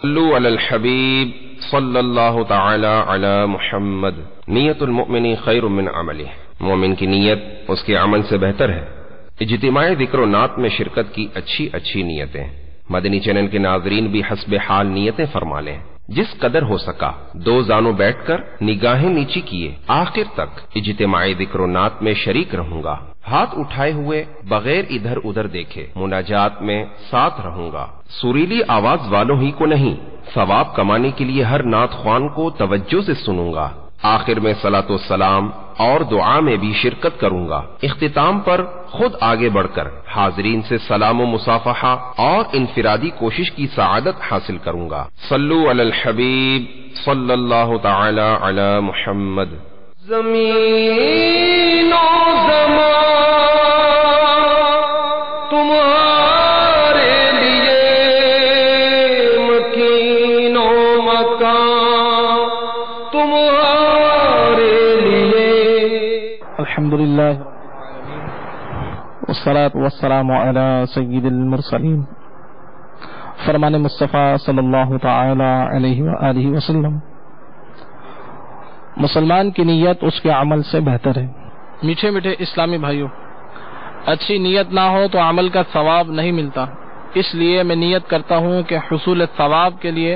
صلو علی الحبیب صلی اللہ تعالی علی محمد۔ نیت المؤمن خیر من عملہ، مومن کی نیت اس کے عمل سے بہتر ہے۔ اجتماعی ذکر و نعت میں شرکت کی اچھی نیتیں، مدنی چینل کے ناظرین بھی حسب حال نیتیں فرما لیں۔ جس قدر ہو سکا دو زانوں بیٹھ کر نگاہیں نیچی کیے آخر تک اجتماعی ذکر و نعت میں شریک رہوں گا، ہاتھ اٹھائے ہوئے بغیر ادھر ادھر دیکھے مناجات میں ساتھ رہوں گا، سریلی آواز والوں ہی کو نہیں، ثواب کمانے کے لیے ہر نعت خوان کو توجہ سے سنوں گا، آخر میں صلاۃ و سلام اور دعا میں بھی شرکت کروں گا، اختتام پر خود آگے بڑھ کر حاضرین سے سلام و مصافحہ اور انفرادی کوشش کی سعادت حاصل کروں گا۔ صلو علی الحبیب صلی اللہ تعالی علی محمد۔ زمین و زمان تمہارے لیے، مکین و مکان تمہارے لیے۔ الحمدللہ والصلاة والسلام علی سید المرسلین۔ فرمان مصطفیٰ صلی اللہ تعالی علیہ وآلہ وسلم، مسلمان کی نیت اس کے عمل سے بہتر ہے۔ میٹھے میٹھے اسلامی بھائیوں، اچھی نیت نہ ہو تو عمل کا ثواب نہیں ملتا، اس لیے میں نیت کرتا ہوں کہ حصول ثواب کے لیے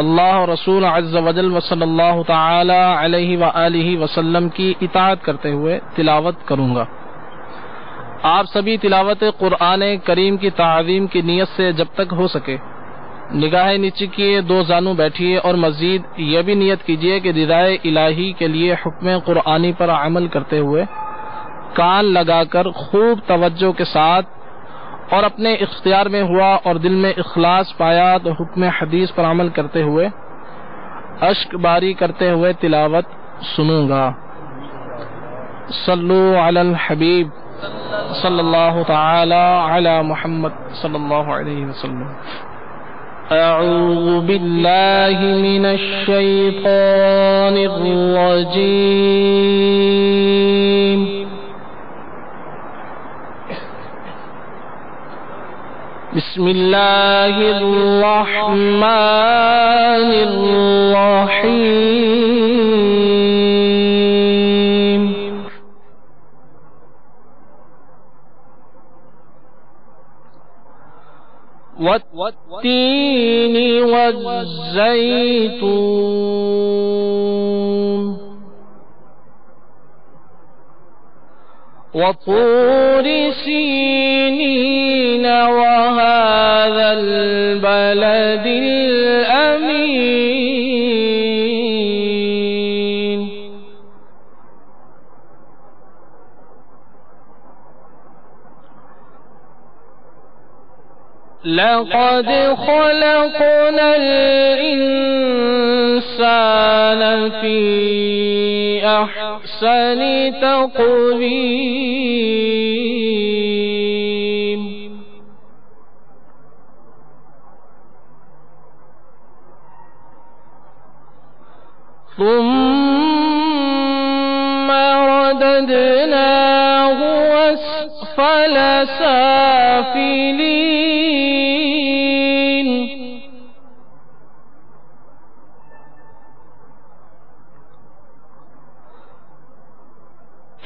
اللہ و رسول عز و جل و صلی اللہ تعالی علیہ وآلہ وسلم کی اطاعت کرتے ہوئے تلاوت کروں گا۔ آپ سبھی تلاوت قرآن کریم کی تعظیم کی نیت سے جب تک ہو سکے نگاہیں نیچی کیے دو زانوں بیٹھیے، اور مزید یہ بھی نیت کیجیے کہ ردائے الہی کے لیے حکم قرآنی پر عمل کرتے ہوئے کان لگا کر خوب توجہ کے ساتھ اور اپنے اختیار میں ہوا اور دل میں اخلاص پایا تو حکم حدیث پر عمل کرتے ہوئے اشک باری کرتے ہوئے تلاوت سنوں گا۔ صلو علی الحبیب صلی اللہ تعالی علی محمد صلی اللہ علیہ وسلم۔ اعوذ باللہ من الشیطان الرجیم، بسم اللہ الرحمن الرحیم۔ والتین والزیتون وطور سینین وهذا البلد الأمین۔ لقد خلقنا الإنسان في أحسن تقويم۔ ثم رددناه أسفل سافلين،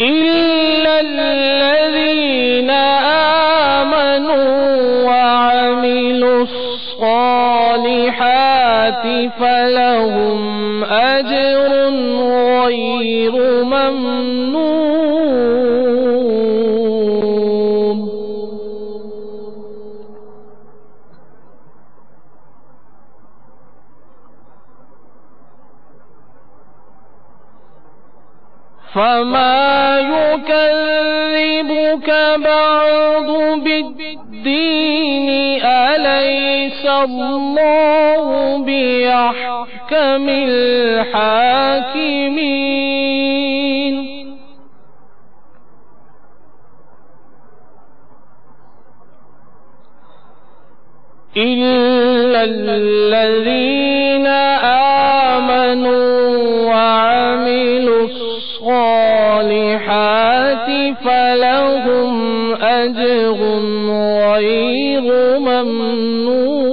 إلا الذين آمنوا وعملوا الصالحات فلهم أجر غير ممنون۔ فما يكذبك بعد بالدين، أليس الله بأحكم الحاكمين؟ إلا الذين آمنوا وعملوا الصالحات فلهم أجر غير ممنون۔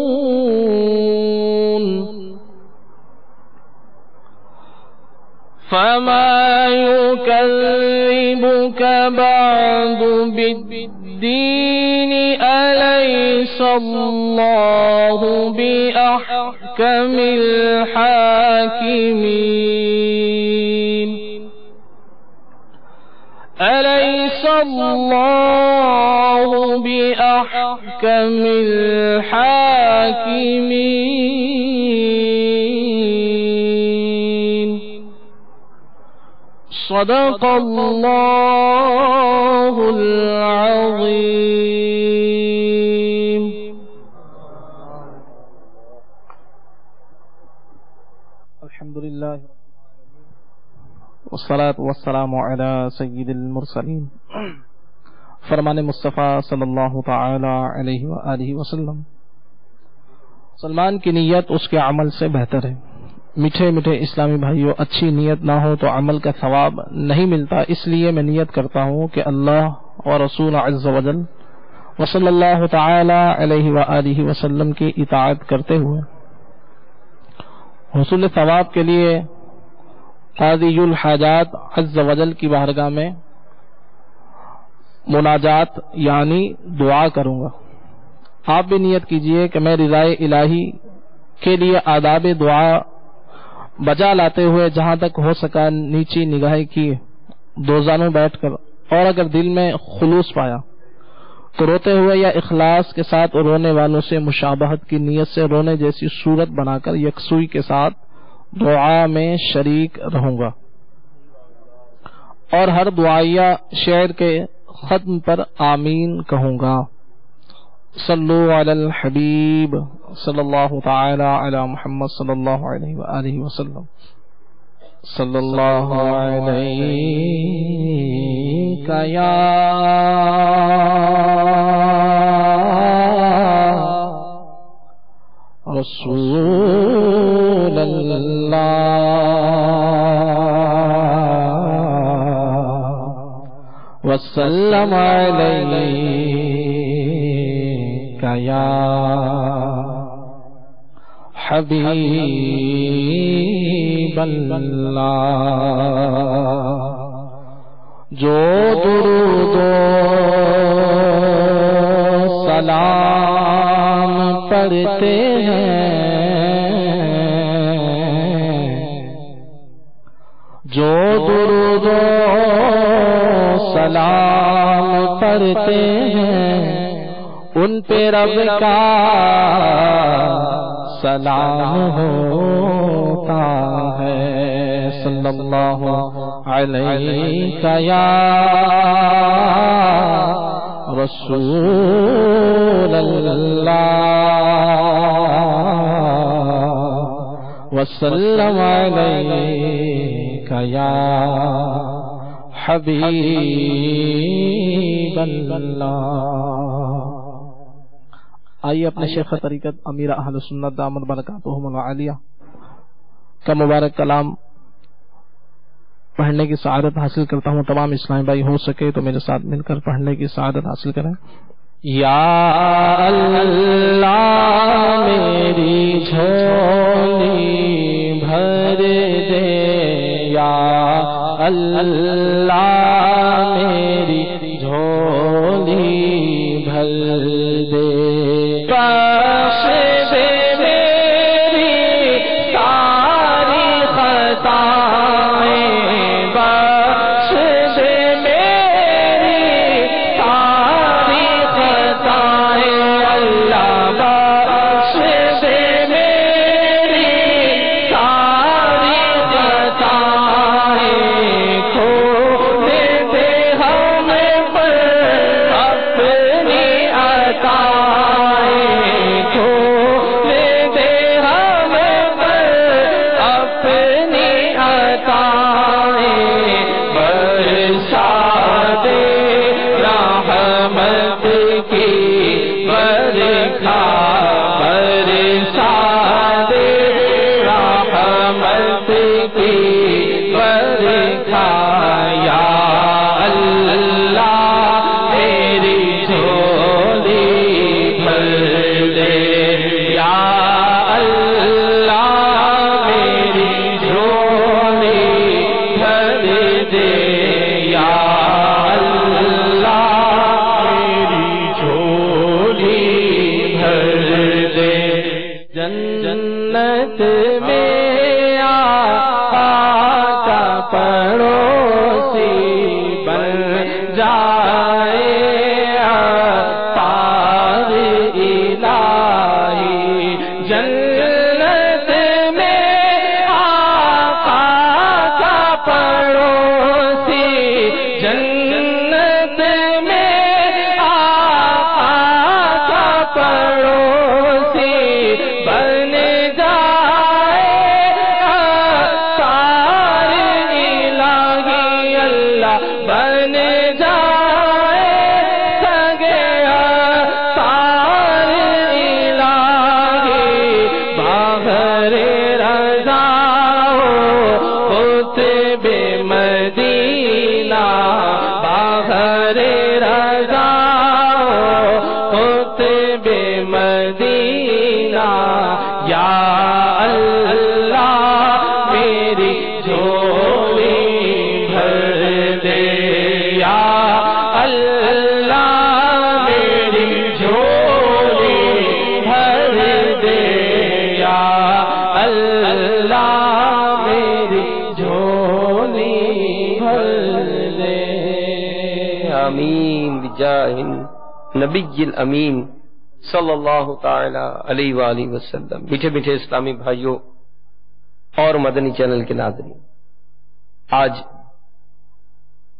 فما يكذبك بعد بالدين أليس الله بأحكم الحاكمين أليس الله بأحكم الحاكمين صدق الله العظيم. الحمد لله والصلاة والسلام على سید المرسلین. فرمان مصطفیٰ صلی اللہ تعالی علیہ وآلہ وسلم. مسلمان کی نیت اس کے عمل سے بہتر ہے. میٹھے میٹھے اسلامی بھائیوں، اچھی نیت نہ ہو تو عمل کا ثواب نہیں ملتا. اس لیے میں نیت کرتا ہوں کہ اللہ اور رسول عز وجل وصلی اللہ تعالی علیہ وآلہ وسلم کی اطاعت کرتے ہوئے حصول ثواب کے لیے قاضی الحاجات عز وجل کی بارگاہ میں مناجات یعنی دعا کروں گا. آپ بھی نیت کیجئے کہ میں رضائے الہی کے لیے آداب دعا بجا لاتے ہوئے جہاں تک ہو سکا نیچی نگاہی کی دوزانوں بیٹھ کر، اور اگر دل میں خلوص پایا تو روتے ہوئے یا اخلاص کے ساتھ رونے والوں سے مشابہت کی نیت سے رونے جیسی صورت بنا کر یکسوئی کے ساتھ دعا میں شریک رہوں گا، اور ہر دعائیہ شعر کے ختم پر آمین کہوں گا. صلو علی الحبیب صلی اللہ تعالی علی محمد صلی اللہ علیہ وآلہ وسلم. صلی اللہ علیہ یا رسول اللہ وسلم علیک یا حبیب اللہ. جو درود و سلام پڑھتے ہیں، جو درود و سلام پڑھتے ہیں، ان پہ رب کا سلام ہوتا ہے. صلی اللہ علیہ یا رسول اللہ وسلم علیک یا حبیب اللہ. آئیے اپنے شیخ طریقت امیر اہل سنت دامت برکاتہم العالیہ کا مبارک کلام پڑھنے کی سعادت حاصل کرتا ہوں. تمام اسلامی بھائی ہو سکے تو میرے ساتھ مل کر پڑھنے کی سعادت حاصل کریں. یا اللہ میری جھولی بھر دے، یا اللہ میری جھولی بھر دے، بخش دے میری ساری خطائیں، بخش دے میری ساری خطائیں، اللہ بخش دے میری ساری خطائیں، کھو دے ہمیں جنت میں آقا کا پڑوسی بن جائے عطار الہی، جنت میں آقا کا پڑوسی، جنت میں آقا کا پڑوسی بن جائے عطار الہی، اللہ بن جائے سگے عطار الہی، باہر رضا قطب مدینہ، باہر رضا قطب مدینہ، یا اللہ میری جھولی بھر دے، یا اللہ میری جھولی بھر دے، یا اللہ میری جھولی بھر دے۔ آمین بجاہ نبی الامین صلی اللہ تعالی علیہ وآلہ وسلم۔ میٹھے میٹھے اسلامی بھائیوں اور مدنی چینل کے ناظرین، آج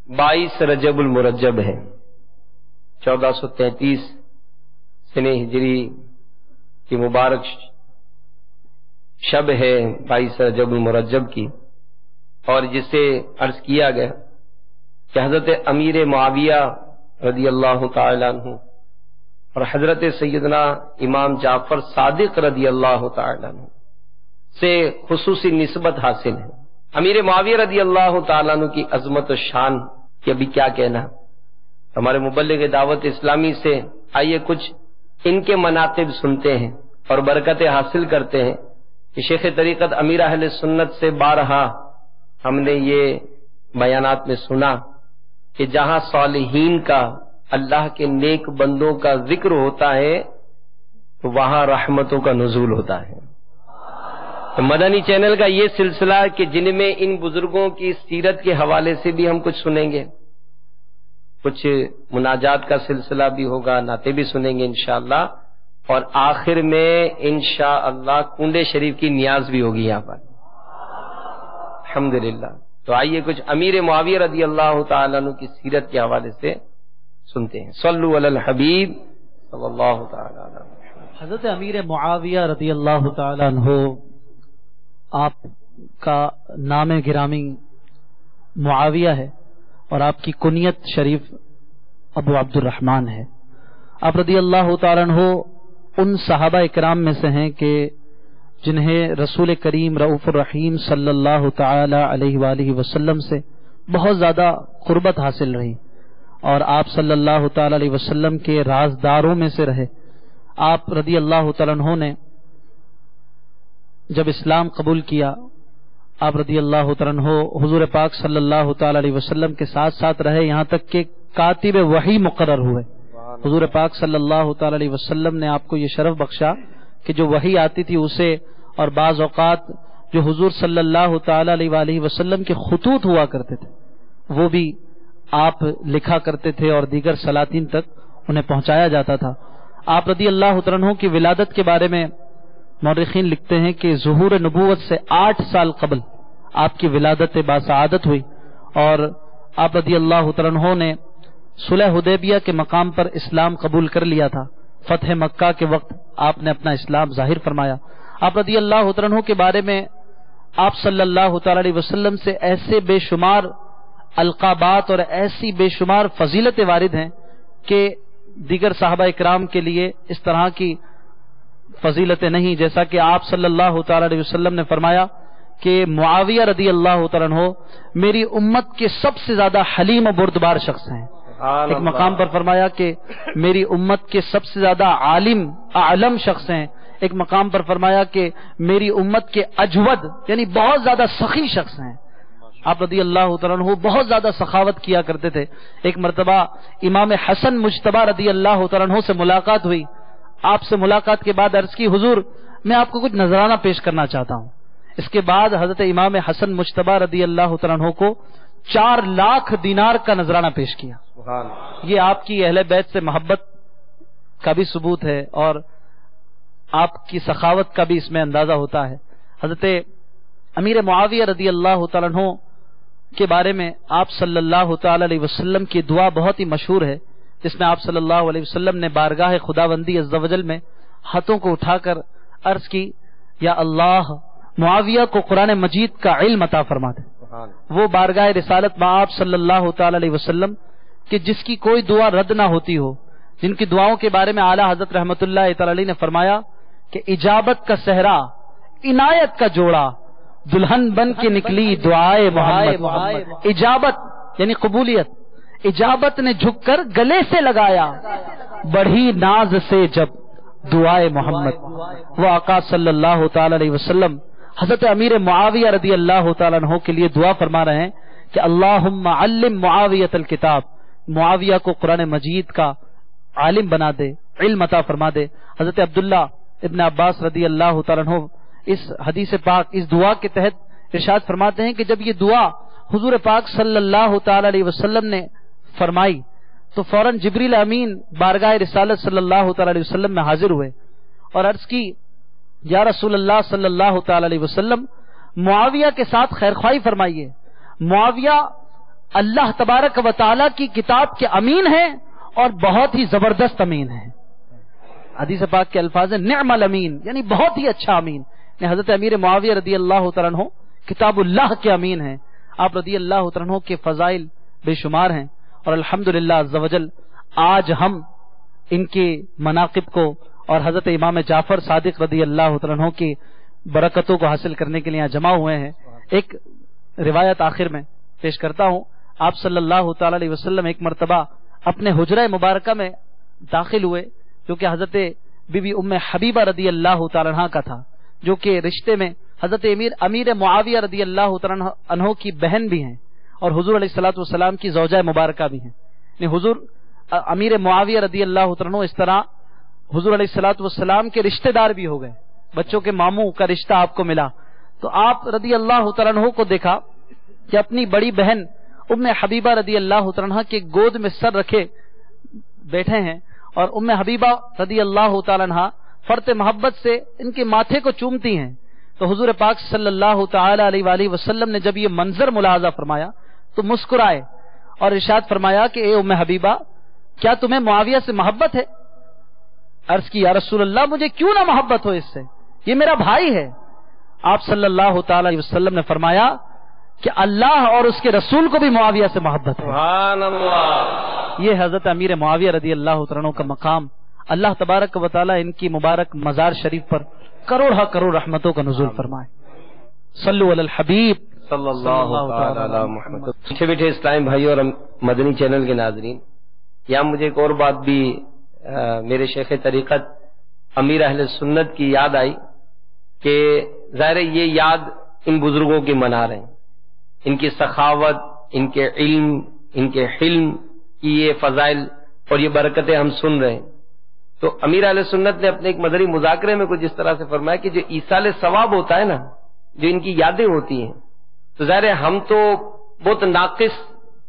22 رجب المرجب ہے، 1433 سنہ ہجری کی مبارک شب ہے 22 رجب المرجب کی، اور جسے عرض کیا گیا کہ حضرت امیر معاویہ رضی اللہ تعالی عنہ اور حضرت سیدنا امام جعفر صادق رضی اللہ تعالی عنہ سے خصوصی نسبت حاصل ہے۔ امیر معاویہ رضی اللہ تعالی عنہ کی عظمت و شان کی ابھی کیا کہنا، ہمارے مبلغ دعوت اسلامی سے آئیے کچھ ان کے مناقب سنتے ہیں اور برکتیں حاصل کرتے ہیں کہ شیخ طریقت امیر اہل سنت سے بارہا ہم نے یہ بیانات میں سنا کہ جہاں صالحین کا، اللہ کے نیک بندوں کا ذکر ہوتا ہے تو وہاں رحمتوں کا نزول ہوتا ہے۔ مدنی چینل کا یہ سلسلہ کہ جن میں ان بزرگوں کی سیرت کے حوالے سے بھی ہم کچھ سنیں گے، کچھ مناجات کا سلسلہ بھی ہوگا، نعتیں بھی سنیں گے انشاءاللہ، اور آخر میں انشاءاللہ کنڈے شریف کی نیاز بھی ہوگی یہاں پر الحمدللہ۔ تو آئیے کچھ امیر معاویہ رضی اللہ تعالیٰ عنہ کی سیرت کے حوالے سے سنتے ہیں۔ صلو علی الحبیب صلی اللہ تعالیٰ علیہ وسلم۔ حضرت امیر معاویہ رضی اللہ تعالیٰ عنہ، آپ کا نام گرامی معاویہ ہے اور آپ کی کنیت شریف ابو عبد الرحمن ہے۔ آپ رضی اللہ تعالیٰ عنہ ان صحابہ اکرام میں سے ہیں کہ جنہیں رسول کریم رؤوف الرحیم صلی اللہ تعالی علیہ وآلہ وسلم سے بہت زیادہ قربت حاصل رہی، اور آپ صلی اللہ تعالی علیہ وسلم کے رازداروں میں سے رہے۔ آپ رضی اللہ تعالیٰ عنہ نے جب اسلام قبول کیا، آپ رضی اللہ تعالیٰ عنہ حضور پاک صلی اللہ تعالی علیہ وسلم کے ساتھ ساتھ رہے، یہاں تک کہ کاتب وحی مقرر ہوئے۔ حضور پاک صلی اللہ تعالی علیہ وسلم نے آپ کو یہ شرف بخشا کہ جو وحی آتی تھی اسے، اور بعض اوقات جو حضور صلی اللہ تعالی علیہ وآلہ وسلم کے خطوط ہوا کرتے تھے وہ بھی آپ لکھا کرتے تھے اور دیگر سلاطین تک انہیں پہنچایا جاتا تھا۔ آپ رضی اللہ تعالیٰ عنہ کی ولادت کے بارے میں مورخین لکھتے ہیں کہ ظہور نبوت سے 8 سال قبل آپ کی ولادت باسعادت ہوئی، اور آپ رضی اللہ تعالیٰ عنہ نے صلح حدیبیہ کے مقام پر اسلام قبول کر لیا تھا۔ فتح مکہ کے وقت آپ نے اپنا اسلام ظاہر فرمایا۔ آپ رضی اللہ تعالیٰ عنہ کے بارے میں آپ صلی اللہ تعالی علیہ وسلم سے ایسے بے شمار القابات اور ایسی بے شمار فضیلتیں وارد ہیں کہ دیگر صحابہ اکرام کے لیے اس طرح کی فضیلتیں نہیں، جیسا کہ آپ صلی اللہ تعالی علیہ وسلم نے فرمایا کہ معاویہ رضی اللہ تعالیٰ عنہ میری امت کے سب سے زیادہ حلیم و بردبار شخص ہیں۔ ایک مقام پر فرمایا کہ میری امت کے سب سے زیادہ عالم اعلم شخص ہیں، ایک مقام پر فرمایا کہ میری امت کے اجود یعنی بہت زیادہ سخی شخص ہیں۔ آپ رضی اللہ تعالیٰ عنہ بہت زیادہ سخاوت کیا کرتے تھے۔ ایک مرتبہ امام حسن مجتبی رضی اللہ تعالیٰ عنہ سے ملاقات ہوئی، آپ سے ملاقات کے بعد عرض کی حضور میں آپ کو کچھ نذرانہ پیش کرنا چاہتا ہوں۔ اس کے بعد حضرت امام حسن مجتبی رضی اللہ تعالیٰ عنہ کو 4 لاکھ دینار کا نذرانہ پیش کیا۔ یہ آپ کی اہل بیت سے محبت کا بھی ثبوت ہے اور آپ کی سخاوت کا بھی اس میں اندازہ ہوتا ہے۔ حضرت امیر معاویہ رضی اللہ تعالیٰ عنہ کے بارے میں آپ صلی اللہ تعالی علیہ وسلم کی دعا بہت ہی مشہور ہے، جس میں آپ صلی اللہ علیہ وسلم نے بارگاہ خداوندی عز و جل میں ہاتھوں کو اٹھا کر عرض کی، یا اللہ معاویہ کو قرآن مجید کا علم عطا فرما دے۔ وہ بارگاہ رسالت میں آپ صلی اللہ تعالی علیہ وسلم کہ جس کی کوئی دعا رد نہ ہوتی ہو، جن کی دعاؤں کے بارے میں اعلیٰ حضرت رحمت اللہ تعالی علیہ نے فرمایا کہ اجابت کا صحرا، عنایت کا جوڑا، دلہن بن کے نکلی دعائے محمد۔ اجابت یعنی قبولیت، اجابت نے جھک کر گلے سے لگایا، بڑھی ناز سے جب دعائے محمد۔ وہ آقا صلی اللہ تعالی علیہ وسلم حضرت امیر معاویہ رضی اللہ تعالیٰ عنہ کے لیے دعا فرما رہے ہیں کہ اللہم علم معاویۃ الکتاب، معاویہ کو قرآن مجید کا عالم بنا دے، علم عطا فرما دے۔ حضرت عبداللہ ابن عباس رضی اللہ تعالیٰ عنہ اس حدیث پاک، اس دعا کے تحت ارشاد فرماتے ہیں کہ جب یہ دعا حضور پاک صلی اللہ تعالی علیہ وسلم نے فرمائی تو فوراً جبریل امین بارگاہ رسالت صلی اللہ تعالی علیہ وسلم میں حاضر ہوئے اور عرض کی، یا رسول اللہ صلی اللہ تعالی علیہ وسلم، معاویہ کے ساتھ خیرخواہی فرمائیے۔ معاویہ اللہ تبارک و تعالی کی کتاب کے امین ہیں اور بہت ہی زبردست امین ہیں۔ حدیث پاک کے الفاظ ہیں نعم الامین، یعنی بہت ہی اچھا امین۔ حضرت امیر معاویہ رضی اللہ تعالیٰ عنہ کتاب اللہ کے امین ہیں۔ آپ رضی اللہ تعالیٰ عنہ کے فضائل بے شمار ہیں اور الحمدللہ عز و جل آج ہم ان کے مناقب کو اور حضرت امام جعفر صادق رضی اللہ تعالیٰ عنہ کی برکتوں کو حاصل کرنے کے لیے یہاں جمع ہوئے ہیں۔ ایک روایت آخر میں پیش کرتا ہوں۔ آپ صلی اللہ تعالی علیہ وسلم ایک مرتبہ اپنے حجرہ مبارکہ میں داخل ہوئے جو کہ حضرت بی بی ام حبیبہ رضی اللہ تعالی عنہ کا تھا، جو کہ رشتے میں حضرت امیر معاویہ رضی اللہ تعالی عنہ کی بہن بھی ہیں اور حضور علیہ الصلوۃ والسلام کی زوجہ مبارکہ بھی ہیں۔ یعنی حضور امیر معاویہ رضی اللہ تعالی عنہ اس طرح حضور علیہ الصلوۃ والسلام کے رشتہ دار بھی ہو گئے، بچوں کے ماموں کا رشتہ آپ کو ملا۔ تو آپ رضی اللہ تعالی عنہ کو دیکھا کہ اپنی بڑی بہن ام حبیبہ رضی اللہ تعالی عنہ کے گود میں سر رکھے بیٹھے ہیں اور ام حبیبہ رضی اللہ تعالی عنہ فرط محبت سے ان کے ماتھے کو چومتی ہیں۔ تو حضور پاک صلی اللہ تعالی علیہ وآلہ وسلم نے جب یہ منظر ملاحظہ فرمایا تو مسکرائے اور ارشاد فرمایا کہ اے ام حبیبہ، کیا تمہیں معاویہ سے محبت ہے؟ عرض کی، یا رسول اللہ، مجھے کیوں نہ محبت ہو اس سے، یہ میرا بھائی ہے۔ آپ صلی اللہ تعالی علیہ وسلم نے فرمایا کہ اللہ اور اس کے رسول کو بھی معاویہ سے محبت ہے۔ سبحان اللہ۔ یہ حضرت امیر معاویہ رضی اللہ عنہ کا مقام، اللہ تبارک و تعالی ان کی مبارک مزار شریف پر کروڑ کروڑ رحمتوں کا نزول فرمائے۔ صلو علی الحبیب صلی اللہ تعالی علی محمد۔ میٹھے میٹھے اسلام بھائیوں اور مدنی چینل کے ناظرین، یہاں مجھے ایک اور بات بھی میرے شیخ طریقت امیر اہل سنت کی یاد آئی کہ ظاہر یہ یاد ان بزرگوں کی منا رہے ہیں، ان کی سخاوت، ان کے علم، ان کے حلم کی یہ فضائل اور یہ برکتیں ہم سن رہے ہیں۔ تو امیر اہل سنت نے اپنے ایک مدری مذاکرے میں کچھ اس طرح سے فرمایا کہ جو ایصال ثواب ہوتا ہے نا، جو ان کی یادیں ہوتی ہیں، تو ظاہر ہے ہم تو بہت ناقص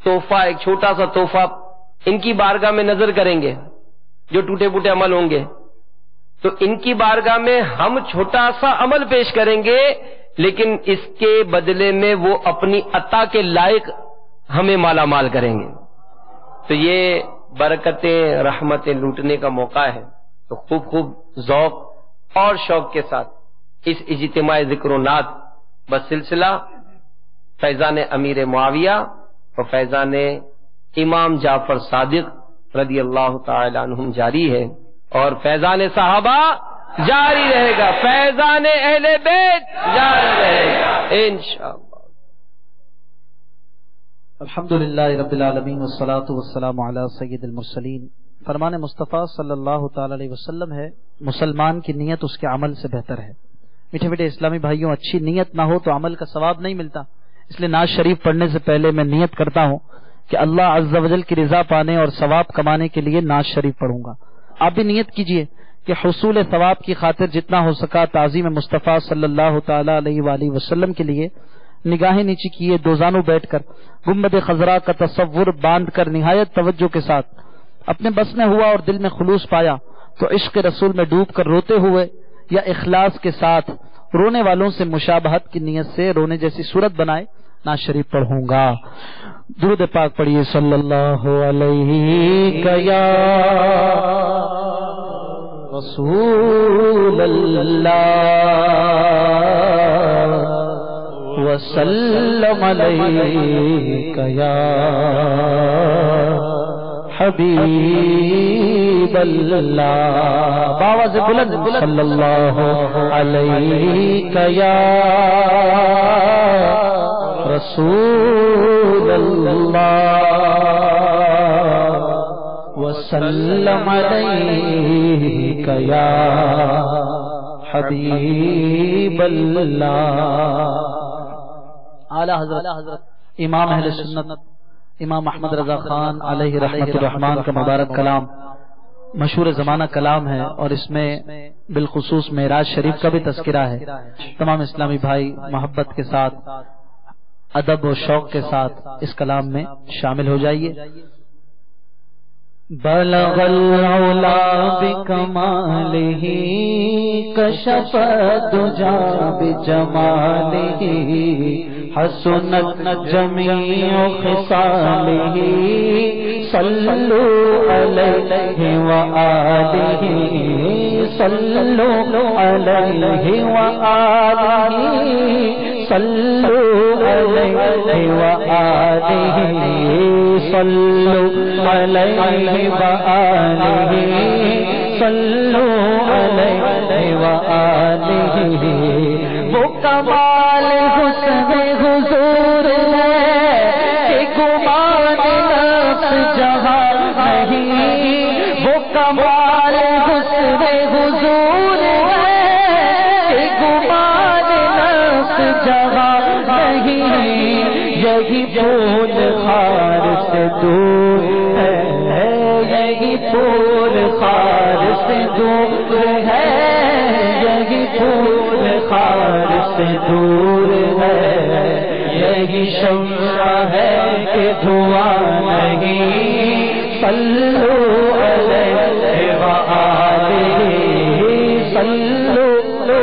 تحفہ، ایک چھوٹا سا تحفہ ان کی بارگاہ میں نظر کریں گے جو ٹوٹے پھوٹے عمل ہوں گے، تو ان کی بارگاہ میں ہم چھوٹا سا عمل پیش کریں گے، لیکن اس کے بدلے میں وہ اپنی عطا کے لائق ہمیں مالا مال کریں گے۔ تو یہ برکتیں، رحمتیں لوٹنے کا موقع ہے، تو خوب خوب ذوق اور شوق کے ساتھ اس اجتماع ذکر و نعت بسلسلہ فیضان امیر معاویہ اور فیضان امام جعفر صادق رضی اللہ تعالی عنہم جاری ہے، اور فیضان صحابہ جاری رہے گا، فیضان اہل بیت جاری رہے گا انشاءاللہ۔ الحمدللہ رب العالمین والصلاة والسلام علی سید المرسلین۔ فرمان مصطفیٰ صلی اللہ تعالی علیہ وسلم ہے، مسلمان کی نیت اس کے عمل سے بہتر ہے۔ میٹھے میٹھے اسلامی بھائیوں، اچھی نیت نہ ہو تو عمل کا ثواب نہیں ملتا، اس لیے نعت شریف پڑھنے سے پہلے میں نیت کرتا ہوں کہ اللہ عز و جل کی رضا پانے اور ثواب کمانے کے لیے نعت شریف پڑھوں گا۔ آپ بھی نیت کیجئے کہ حصول ثواب کی خاطر جتنا ہو سکا تعظیم مصطفیٰ صلی اللہ تعالی علیہ وآلہ وسلم کے لیے نگاہیں نیچی کیے، دو زانوں بیٹھ کر گنبد خضرا کا تصور باندھ کر نہایت توجہ کے ساتھ اپنے بس میں ہوا اور دل میں خلوص پایا تو عشق رسول میں ڈوب کر روتے ہوئے یا اخلاص کے ساتھ رونے والوں سے مشابہت کی نیت سے رونے جیسی صورت بنائے نعت شریف پڑھوں گا۔ درود پاک پڑھیے صلی اللہ علیہ یا رسول اللہ وسلم علیک یا حبیب اللہ، باواز بلند صلی اللہ علیک یا رسول اللہ وسلم علیک یا حبیب اللہ۔ اعلی حضرت امام اہل سنت امام احمد رضا خان علیہ رحمت الرحمن کا مبارک کلام مشہور زمانہ کلام ہے، اور اس میں بالخصوص معراج شریف کا بھی تذکرہ ہے۔ تمام اسلامی بھائی محبت کے ساتھ ادب و شوق کے ساتھ اس کلام میں شامل ہو جائیے۔ بلغ العلا بکمالہ کشف الدجا بجمالہ حسنت جمیع خصالہ صلو علیہ وآلہ صلو علیہ وآلہ صلو علیہ وآلہ صلو علیہ وآلہ صلو علیہ وآلہ۔ وہ کمال حسن حضور ہے کہ گمان نفس جہاں نہیں، وہ کمال حسن حضور ہے کہ گمان نفس جہاں نہیں، یہی پھول خار سے دور ہے، یہی پھول خار سے دور ہے، یہی پھول خار سے دور ہے، یہی شمع ہے کہ دھواں نہیں، صلو علیہ وآلہ صلو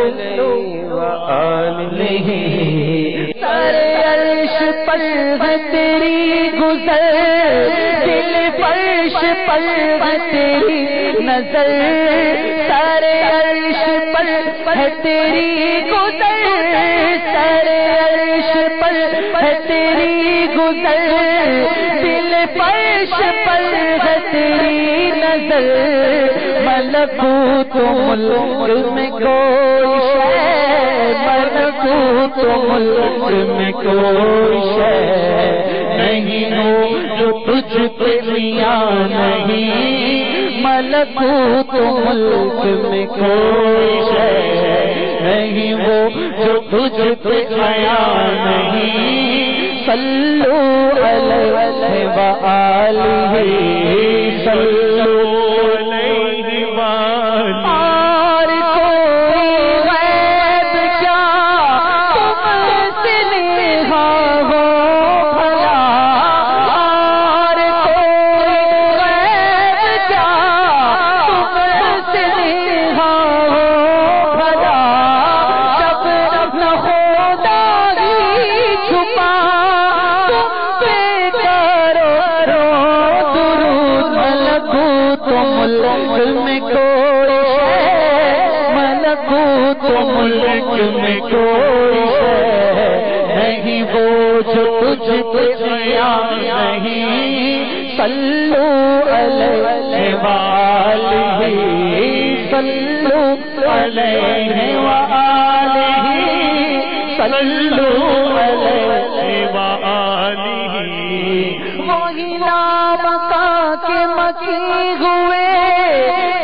علیہ وآلہ۔ سارے عرش پر ہے تیری گزر، دل فرش پر ہے تیری نظر، سارے عرش پر ہے تیری گزر، سارے عرش پر ہے تیری گزر، دل فرش پر ہے تیری نظر، ملکوت ملک میں کوئی شے، ملکوت ملک میں کوئی شے نہیں ہو جو تجھ پہ لیا نہیں، ملکوت ملک میں کوئی شے نہیں وہ جو تجھ پہ آیا نہیں، صلو علیہ وآلہ صلو علیہ وآلہ۔ اور کوئی غیب کیا تم سے نہا ہو بھلا، اور کوئی غیب کیا تم سے نہا ہو بھلا، جب نہ خدا ہی چھپا تم پہ کرو درود، ملکوت ملک میں کوئی شے، ملکوت ملک میں کوئی شے نہیں وہ جو تجھ پہ آیا نہیں، صلو علیہ وآلہ صلو علیہ وآلہ صلو علیہ وآلہ۔ وہی نام کا کے مکی ہوئے،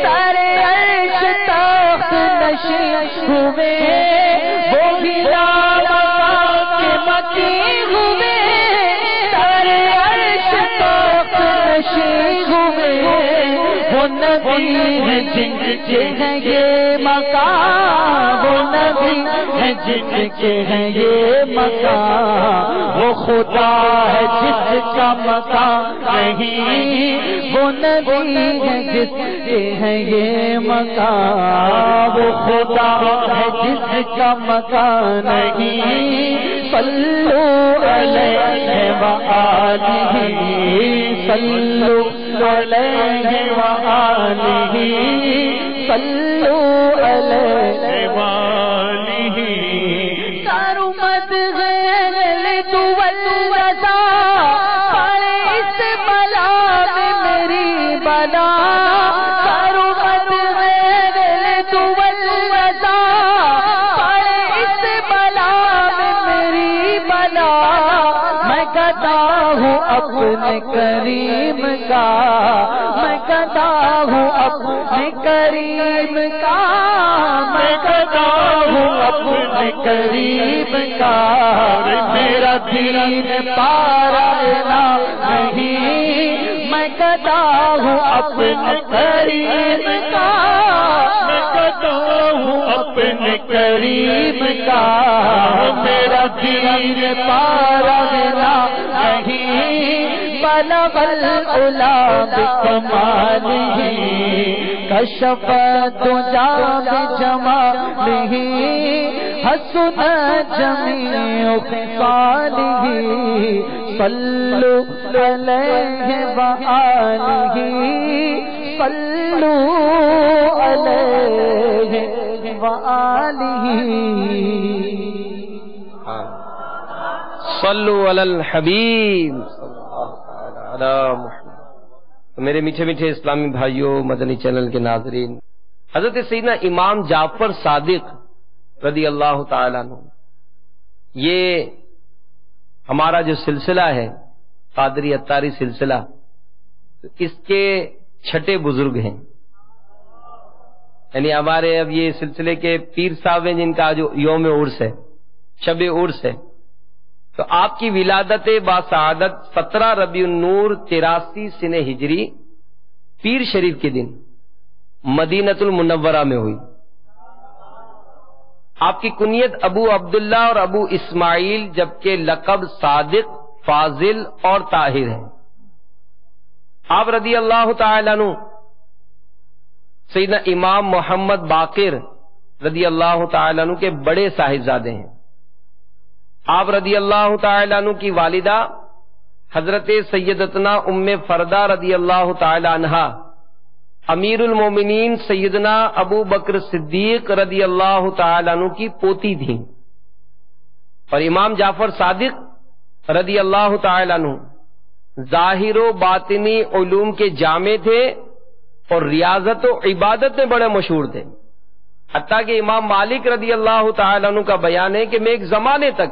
سارے عرش تخت نشین ہوئے، وہی نام کا کے مکی ہوئے، سارے عرش تخت نشین ہوئے، وہ نبی ہے جن کے ہیں یہ مقام، وہ نبی ہے جن کے ہیں یہ مقام، وہ خدا ہے جس کا مقام نہیں، وہ نبی ہے جس کے ہیں یہ مقام، وہ خدا ہے جس کا مقام نہیں۔ صلو علیہ وآلہ، صلو علیہ وآلہ، صلو علیہ وآلہ۔ کرومت غیر لدول رضا، پڑے اس بلا میں میری بلا، کرومت غیر لدول رضا، پڑے اس بلا میں میری بلا۔ میں گدا ہوں اپنے کریم کا، میں گدا ہوں اپنے کریم کا، میں گدا ہوں اپنے کریم کا۔ میرا دین پارا نہیں، میں گدا ہوں اپنے کریم کا، میں گدا ہوں اپنے کریم کا۔ میرا دین پارا نہیں، بلغ العلا بکمالہ، کشف الدجا بجمالہ، حسن جمیع خصالہ۔ صلو علیہ وآلہ، صلو علیہ وآلہ۔ صلو علی الحبیب صلی اللہ علی محمد۔ تو میرے میٹھے میٹھے اسلامی بھائیوں، مدنی چینل کے ناظرین، حضرت سیدنا امام جعفر صادق رضی اللہ تعالیٰ عنہ، یہ ہمارا جو سلسلہ ہے قادری اتاری سلسلہ، اس کے چھٹے بزرگ ہیں، یعنی ہمارے اب یہ سلسلے کے پیر صاحب ہیں جن کا جو یوم عرس ہے، شب عرس ہے۔ تو آپ کی ولادت باسعادت 17 ربیع النور 83 سنہ ہجری پیر شریف کے دن مدینۃ المنورہ میں ہوئی۔ آپ کی کنیت ابو عبداللہ اور ابو اسماعیل، جبکہ لقب صادق، فاضل اور طاہر ہے۔ آپ رضی اللہ تعالی عنہ سیدنا امام محمد باقر رضی اللہ تعالی عنہ کے بڑے صاحبزادے ہیں۔ آپ رضی اللہ تعالی عنہ کی والدہ حضرت سیدتنا ام فردہ رضی اللہ تعالی عنہا امیر المومنین سیدنا ابو بکر صدیق رضی اللہ تعالی عنہ کی پوتی تھیں، اور امام جعفر صادق رضی اللہ تعالی عنہ ظاہر و باطنی علوم کے جامع تھے اور ریاضت و عبادت میں بڑے مشہور تھے، حتیٰ کہ امام مالک رضی اللہ تعالی عنہ کا بیان ہے کہ میں ایک زمانے تک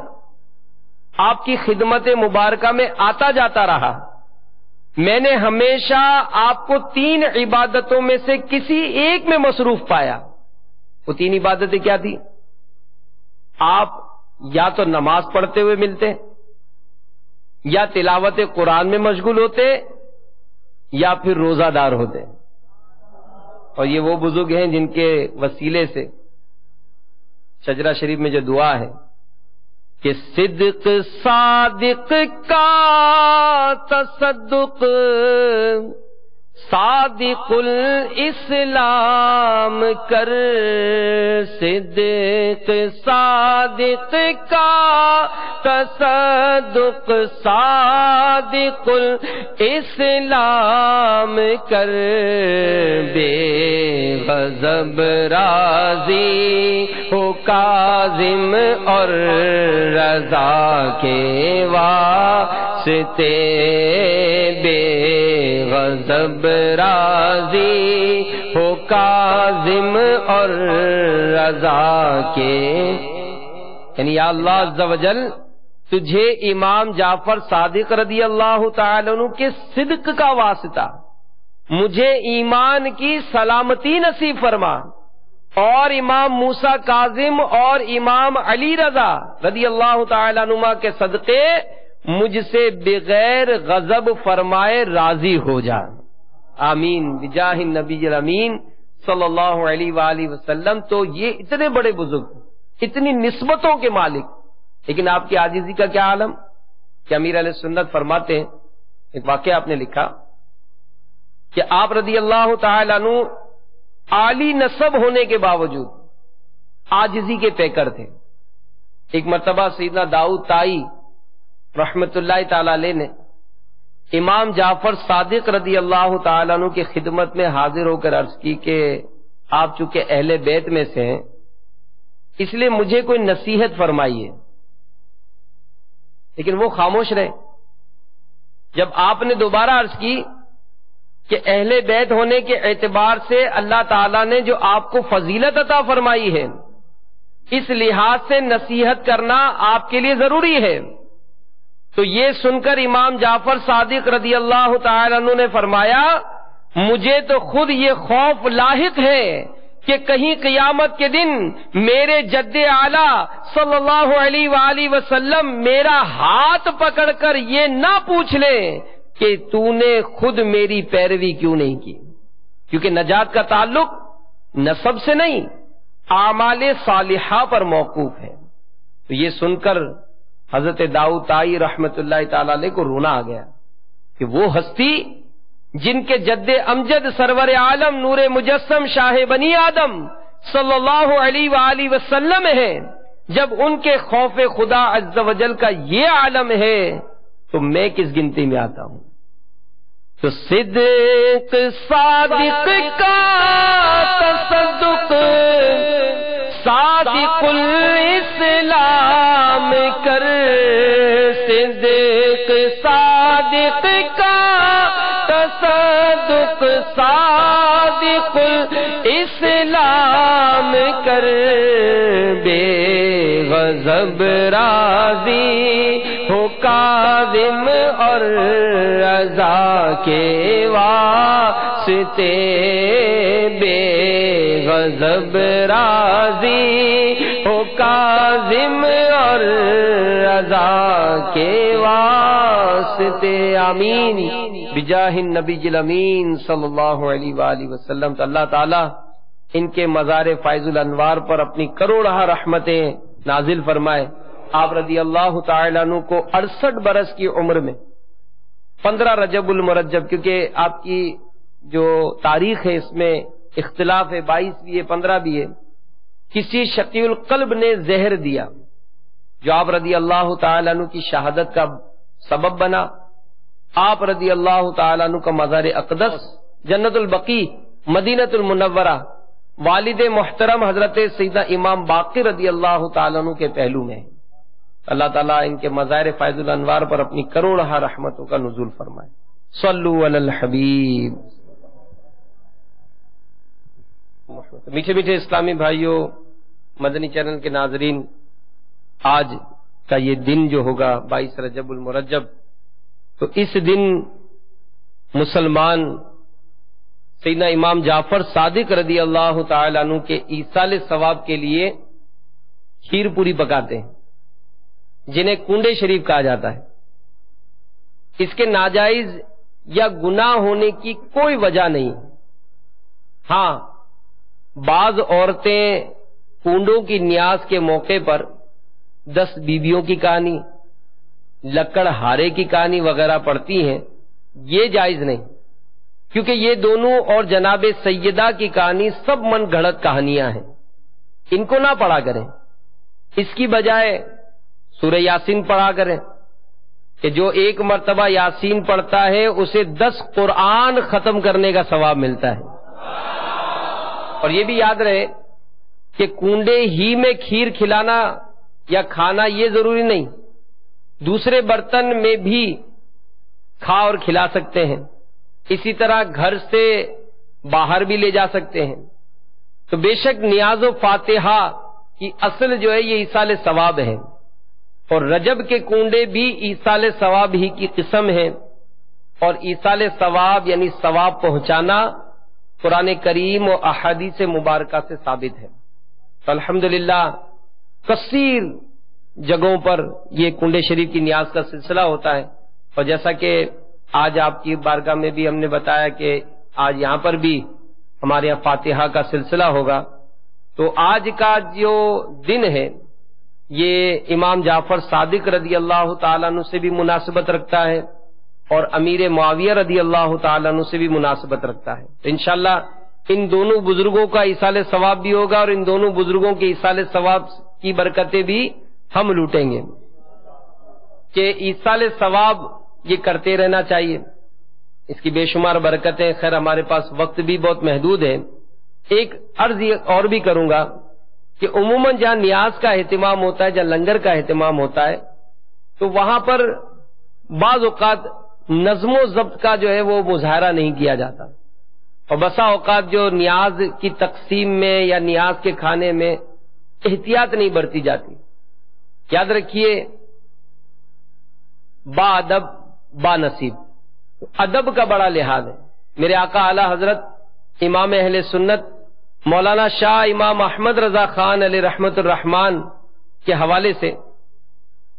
آپ کی خدمت مبارکہ میں آتا جاتا رہا، میں نے ہمیشہ آپ کو 3 عبادتوں میں سے کسی ایک میں مصروف پایا۔ وہ 3 عبادتیں کیا تھی؟ آپ یا تو نماز پڑھتے ہوئے ملتے، یا تلاوت قرآن میں مشغول ہوتے، یا پھر روزہ دار ہوتے۔ اور یہ وہ بزرگ ہیں جن کے وسیلے سے شجرہ شریف میں جو دعا ہے کہ صدق صادق کا تصدق صادق الاسلام کر، صدق صادق کا تصدق صادق الاسلام کر، بے غضب راضی ہو کاظم اور رضا کے واسطے، بے غضب راضی ہو کاظم اور رضا کے، یعنی یا اللہ عز و جل تجھے امام جعفر صادق رضی اللہ تعالی عنہ کے صدق کا واسطہ، مجھے ایمان کی سلامتی نصیب فرما، اور امام موسیٰ کاظم اور امام علی رضا رضی اللہ تعالی عنہما کے صدقے مجھ سے بغیر غضب فرمائے راضی ہو جا۔ آمین بجاہ النبی الامین صلی اللہ علیہ وآلہ وسلم۔ تو یہ اتنے بڑے بزرگ، اتنی نسبتوں کے مالک، لیکن آپ کی عاجزی کا کیا عالم کہ امیر علیہ سنت فرماتے ہیں، ایک واقعہ آپ نے لکھا کہ آپ رضی اللہ تعالیٰ عنہ عالی نسب ہونے کے باوجود عاجزی کے پیکر تھے۔ ایک مرتبہ سیدنا داؤد طائی رحمت اللہ تعالی علیہ نے امام جعفر صادق رضی اللہ تعالیٰ عنہ کی خدمت میں حاضر ہو کر عرض کی کہ آپ چونکہ اہل بیت میں سے ہیں، اس لیے مجھے کوئی نصیحت فرمائیے، لیکن وہ خاموش رہے۔ جب آپ نے دوبارہ عرض کی کہ اہل بیت ہونے کے اعتبار سے اللہ تعالیٰ نے جو آپ کو فضیلت عطا فرمائی ہے، اس لحاظ سے نصیحت کرنا آپ کے لیے ضروری ہے، تو یہ سن کر امام جعفر صادق رضی اللہ تعالی عنہ نے فرمایا، مجھے تو خود یہ خوف لاحق ہے کہ کہیں قیامت کے دن میرے جد اعلیٰ صلی اللہ علیہ وآلہ وسلم میرا ہاتھ پکڑ کر یہ نہ پوچھ لے کہ تو نے خود میری پیروی کیوں نہیں کی، کیونکہ نجات کا تعلق نسب سے نہیں، اعمال صالحہ پر موقوف ہے۔ تو یہ سن کر حضرت داؤد طائی رحمت اللہ تعالی علیہ کو رونا آ گیا کہ وہ ہستی جن کے جد امجد سرور عالم نور مجسم شاہ بنی آدم صلی اللہ علیہ وآلہ وسلم ہے، جب ان کے خوف خدا عز و جل کا یہ عالم ہے تو میں کس گنتی میں آتا ہوں؟ تو صدق صادق کا تصدق صادق الاسلام کر، صدق صادق کا تصدق صادق الاسلام کر، بے غضب راضی ہو کاظم اور رضا کے واسطے، بے غضب راضی ہو کاظم اور رضا کے واسطے، آمین بجاہ النبی الامین صلی اللہ علیہ وآلہ وسلم۔ تو اللہ تعالی ان کے مزار فائز الانوار پر اپنی کروڑہ رحمتیں نازل فرمائے۔ آپ رضی اللہ تعالی عنہ کو 68 برس کی عمر میں 15 رجب المرجب، کیونکہ آپ کی جو تاریخ ہے اس میں اختلاف ہے، 22 بھی ہے 15 بھی ہے، کسی شقی القلب نے زہر دیا جو آپ رضی اللہ تعالی عنہ کی شہادت کا سبب بنا۔ آپ رضی اللہ تعالی عنہ کا مزار اقدس جنت البقیع مدینۃ المنورہ والد محترم حضرت سیدنا امام باقر رضی اللہ تعالی عنہ کے پہلو میں ہے۔ اللہ تعالیٰ ان کے مظاہر فائز الانوار پر اپنی کروڑہ رحمتوں کا نزول فرمائے۔ صلو علی الحبیب۔ میٹھے میٹھے اسلامی بھائیوں، مدنی چینل کے ناظرین، آج کا یہ دن جو ہوگا 22 رجب المرجب، تو اس دن مسلمان سیدنا امام جعفر صادق رضی اللہ تعالی عنہ کے ایصال ثواب کے لیے کھیر پوری پکاتے ہیں، جنہیں کنڈے شریف کہا جاتا ہے۔ اس کے ناجائز یا گناہ ہونے کی کوئی وجہ نہیں۔ ہاں، بعض عورتیں کنڈوں کی نیاز کے موقع پر 10 بیویوں کی کہانی، لکڑ ہارے کی کہانی وغیرہ پڑھتی ہیں، یہ جائز نہیں، کیونکہ یہ دونوں اور جناب سیدہ کی کہانی سب من گھڑت کہانیاں ہیں، ان کو نہ پڑھا کریں۔ اس کی بجائے سورہ یاسین پڑھا کریں، کہ جو ایک مرتبہ یاسین پڑھتا ہے اسے 10 قرآن ختم کرنے کا ثواب ملتا ہے۔ اور یہ بھی یاد رہے کہ کنڈے ہی میں کھیر کھلانا یا کھانا یہ ضروری نہیں، دوسرے برتن میں بھی کھا اور کھلا سکتے ہیں، اسی طرح گھر سے باہر بھی لے جا سکتے ہیں۔ تو بے شک نیاز و فاتحہ کی اصل جو ہے یہ ایصال ثواب ہے، اور رجب کے کنڈے بھی ایصال ثواب ہی کی قسم ہے، اور ایصال ثواب یعنی ثواب پہنچانا قرآن کریم و احادیث مبارکہ سے ثابت ہے۔ تو الحمدللہ کثیر جگہوں پر یہ کنڈے شریف کی نیاز کا سلسلہ ہوتا ہے، اور جیسا کہ آج آپ کی بارگاہ میں بھی ہم نے بتایا کہ آج یہاں پر بھی ہمارے یہاں فاتحہ کا سلسلہ ہوگا. تو آج کا جو دن ہے یہ امام جعفر صادق رضی اللہ تعالیٰ عنہ سے بھی مناسبت رکھتا ہے اور امیر معاویہ رضی اللہ تعالیٰ عنہ سے بھی مناسبت رکھتا ہے. تو انشاءاللہ ان دونوں بزرگوں کا ایصال ثواب بھی ہوگا اور ان دونوں بزرگوں کے ایصال ثواب کی برکتیں بھی ہم لوٹیں گے کہ ایصال ثواب یہ کرتے رہنا چاہیے. اس کی بے شمار برکتیں. خیر ہمارے پاس وقت بھی بہت محدود ہے. ایک عرض اور بھی کروں گا کہ عموماً جہاں نیاز کا اہتمام ہوتا ہے، جہاں لنگر کا اہتمام ہوتا ہے، تو وہاں پر بعض اوقات نظم و ضبط کا جو ہے وہ مظاہرہ نہیں کیا جاتا اور بسا اوقات جو نیاز کی تقسیم میں یا نیاز کے کھانے میں احتیاط نہیں برتی جاتی. یاد رکھیے با ادب با نصیب. ادب کا بڑا لحاظ ہے. میرے آقا اعلی حضرت امام اہل سنت مولانا شاہ امام احمد رضا خان علیہ رحمت الرحمان کے حوالے سے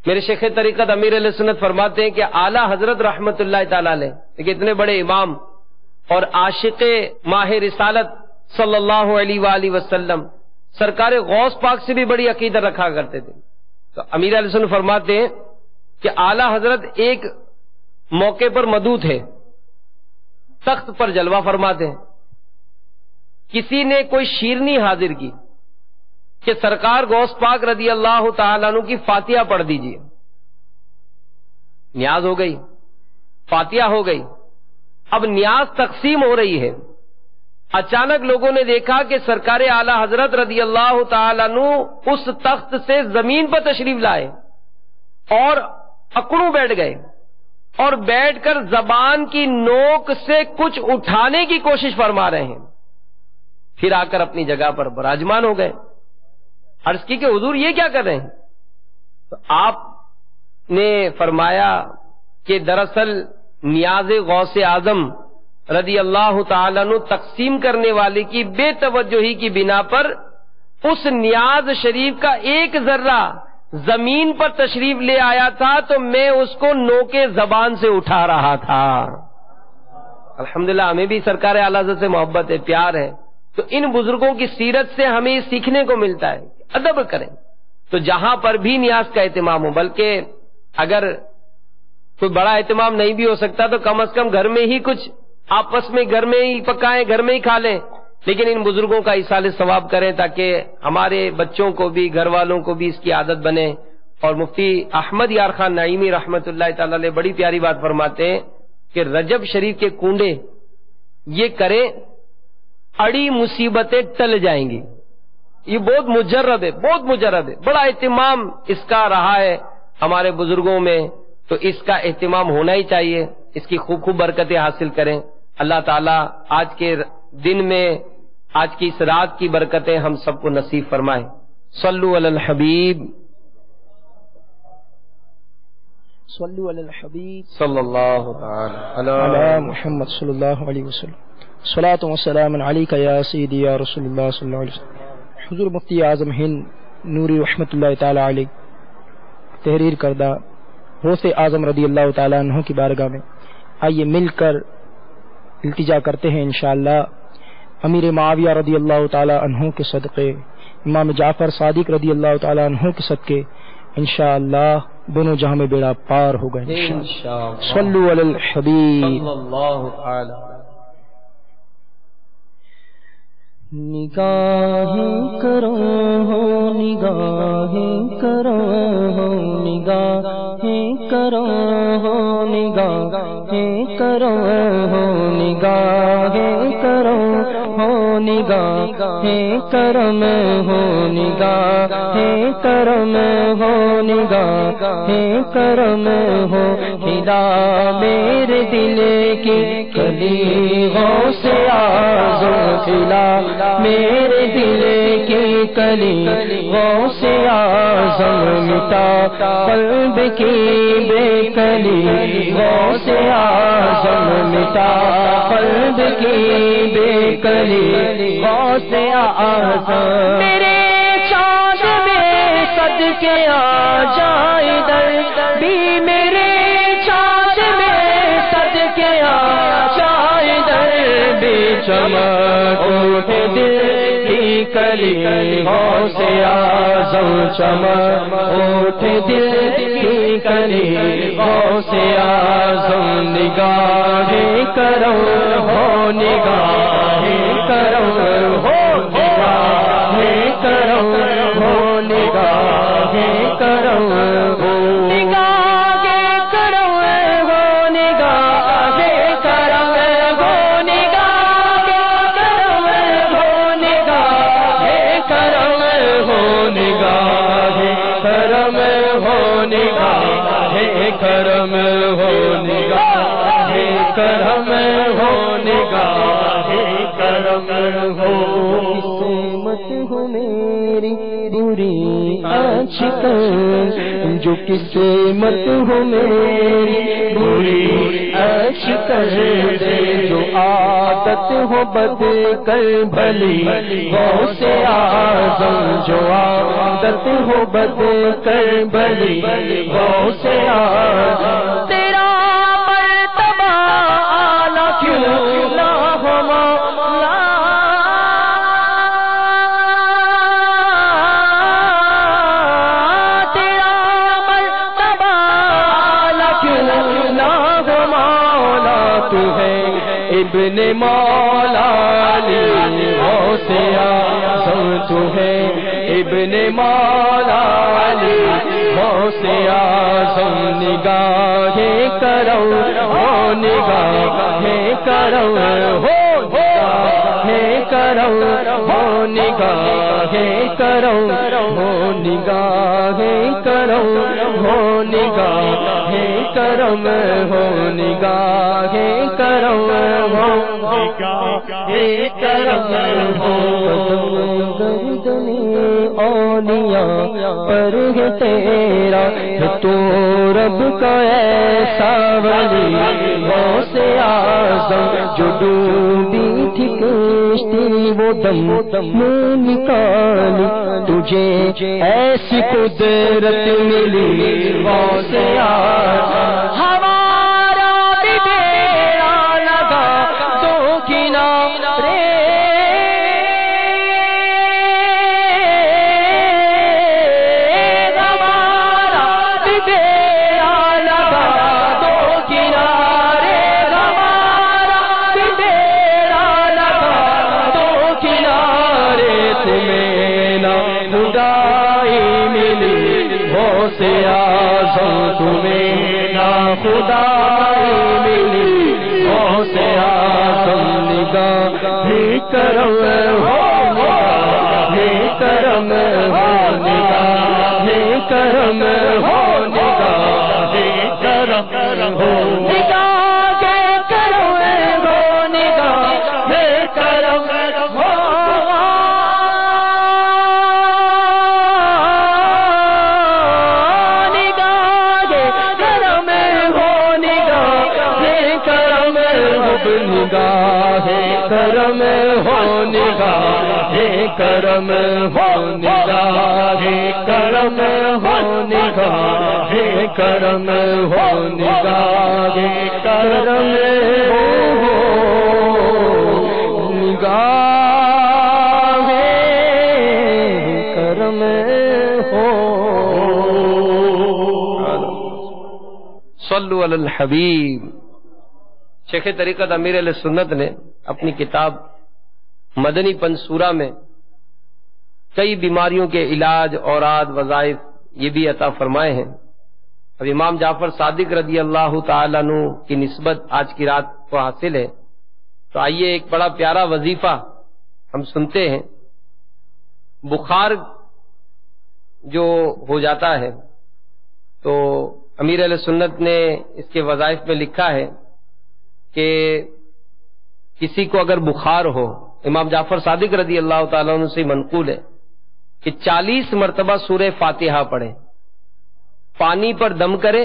میرے شیخ طریقت امیر اہل سنت فرماتے ہیں کہ اعلی حضرت رحمت اللہ تعالی علیہ کہ اتنے بڑے امام اور عاشق ماہ رسالت صلی اللہ علیہ وآلہ وسلم سرکار غوث پاک سے بھی بڑی عقیدت رکھا کرتے تھے. تو امیر اہل سنت فرماتے ہیں کہ اعلی حضرت ایک موقع پر مدعو تھے، تخت پر جلوہ فرماتے ہیں. کسی نے کوئی شیرنی حاضر کی کہ سرکار غوث پاک رضی اللہ تعالیٰ عنہ کی فاتحہ پڑھ دیجیے. نیاز ہو گئی، فاتحہ ہو گئی. اب نیاز تقسیم ہو رہی ہے. اچانک لوگوں نے دیکھا کہ سرکار اعلی حضرت رضی اللہ تعالیٰ عنہ اس تخت سے زمین پر تشریف لائے اور اکڑوں بیٹھ گئے اور بیٹھ کر زبان کی نوک سے کچھ اٹھانے کی کوشش فرما رہے ہیں. پھر آ کر اپنی جگہ پر براجمان ہو گئے. عرض کی کہ حضور یہ کیا کر رہے ہیں؟ تو آپ نے فرمایا کہ دراصل نیاز غوث اعظم رضی اللہ تعالیٰ عنہ تقسیم کرنے والے کی بے توجہی کی بنا پر اس نیاز شریف کا ایک ذرہ زمین پر تشریف لے آیا تھا تو میں اس کو نوکے زبان سے اٹھا رہا تھا. الحمدللہ ہمیں بھی سرکار اعلی حضرت سے محبت ہے، پیار ہے. تو ان بزرگوں کی سیرت سے ہمیں سیکھنے کو ملتا ہے ادب کریں. تو جہاں پر بھی نیاز کا اہتمام ہو، بلکہ اگر کوئی بڑا اہتمام نہیں بھی ہو سکتا تو کم از کم گھر میں ہی کچھ آپس میں گھر میں ہی پکائیں، گھر میں ہی کھا لیں، لیکن ان بزرگوں کا ایصال ثواب کریں تاکہ ہمارے بچوں کو بھی، گھر والوں کو بھی اس کی عادت بنے. اور مفتی احمد یار خان نعیمی رحمت اللہ تعالی علیہ بڑی پیاری بات فرماتے ہیں کہ رجب شریف کے کنڈے یہ کریں، اڑی مصیبتیں ٹل جائیں گی. یہ بہت مجرب ہے، بہت مجرب ہے. بڑا اہتمام اس کا رہا ہے ہمارے بزرگوں میں، تو اس کا اہتمام ہونا ہی چاہیے. اس کی خوب خوب برکتیں حاصل کریں. اللہ تعالیٰ آج کے دن میں، آج کی اس رات کی برکتیں ہم سب کو نصیب فرمائیں. صلو علی الحبیب صلو علی الحبیب صلی اللہ تعالی علی محمد صلی اللہ علیہ وسلم. صلاۃ و سلام علیک یا سیدی یا رسول اللہ صلی اللہ علیہ وسلم. حضور مفتی اعظم ہند نوری رحمت اللہ تعالی علیہ تحریر کردہ غوث اعظم رضی اللہ تعالی عنہ کی بارگاہ میں آئیے مل کر التجا کرتے ہیں انشاءاللہ امیر معاویہ رضی اللہ تعالی عنہ کے صدقے، امام جعفر صادق رضی اللہ تعالی عنہ کے صدقے انشاءاللہ دونوں جہاں میں بیڑا پار ہو گئے انشاءاللہ. صلو علی الحبیب صلی اللہ تعالی. نگاہیں کرو ہو، نگاہیں کرو ہو، نگاہیں کرو ہو، نگاہیں کرو ہو، نگاہیں کرو ہو، نگاہیں کرم ہو، نگاہیں کرم ہو، نگاہیں کرم ہو. ہلا میرے دل کی کلی غوث اعظم، ہلا میرے دل کی کلی غوث اعظم، مٹا قلب کی بے کلی غوث اعظم، مٹا قلب کی بے کلی غوث اعظم. میرے چاند میں صدقے آ جائے در بھی، میرے چاند میں صدقے آ جائے در بھی، اٹھے دل کی کلی غوث اعظم چمک اٹھے دل کی کلی غوث اعظم نگاہ کرم ہو نگاہ کرم ہو نگاہ کرم ہو نگاہ کرم ہو نگاہ کرم ہو نگاہ کرم ہو نگاہ کرم ہو نگاہ کرم ہو نگاہ کرم ہو نگاہ کرم ہو نگاہ کرم ہو نگاہ کرم ہو قسمت ہو میری بری اچھکن جو قسمت ہو میری بری اچھکن جو عادت ہو بد کر بھلی غوث اعظم جو عادت ہو بد کر بھلی غوث اعظم تیرا مرتبہ اعلیٰ کیوں نہ ہو مولا تیرا مرتبہ اعلیٰ کیوں نہ ہو مولا تو ہے ابن مولا علی غوث اعظم تو ہے ابن مولا علی غوث اعظم نگاہ کرم ہو نگاہ کرم ہو نگاہ کرم ہو نگاہ کرم ہو نگاہ کرم ہو نگاہ کرم ہو نگاہ کرم ہو نگاہ کرم ہو گردنِ اولیاء پر ہے تیرا تو رب کا ایسا ولی غوث اعظم جو ڈوبی تھی کشتی وہ دم میں نکالی تجھے ایسی قدرت ملی غوث اعظم ہمارا بھی بیڑا لگا دو کنارے تمہیں نا خدائی ملی غوث اعظم نگاہ کرم ہو نگاہ کرم ہو نگاہ کرم ہو نگاہ کرم ہو نگاہ کرم ہو نگاہ کرم ہو نگاہ کرم ہو نگاہ کرم ہو نگاہ کرم ہو نگاہ کرم ہو نگاہ کرم ہو نگاہ کرم ہو صلو علی الحبیب۔ شیخ طریقت امیر علیہ سنت نے اپنی کتاب مدنی پنصورہ میں کئی بیماریوں کے علاج، اوراد، وظائف یہ بھی عطا فرمائے ہیں۔ اب امام جعفر صادق رضی اللہ تعالیٰ عنہ کی نسبت آج کی رات کو حاصل ہے، تو آئیے ایک بڑا پیارا وظیفہ ہم سنتے ہیں۔ بخار جو ہو جاتا ہے تو امیر علیہ سنت نے اس کے وظائف میں لکھا ہے کہ کسی کو اگر بخار ہو، امام جعفر صادق رضی اللہ تعالیٰ عنہ سے منقول ہے کہ 40 مرتبہ سورہ فاتحہ پڑھے، پانی پر دم کرے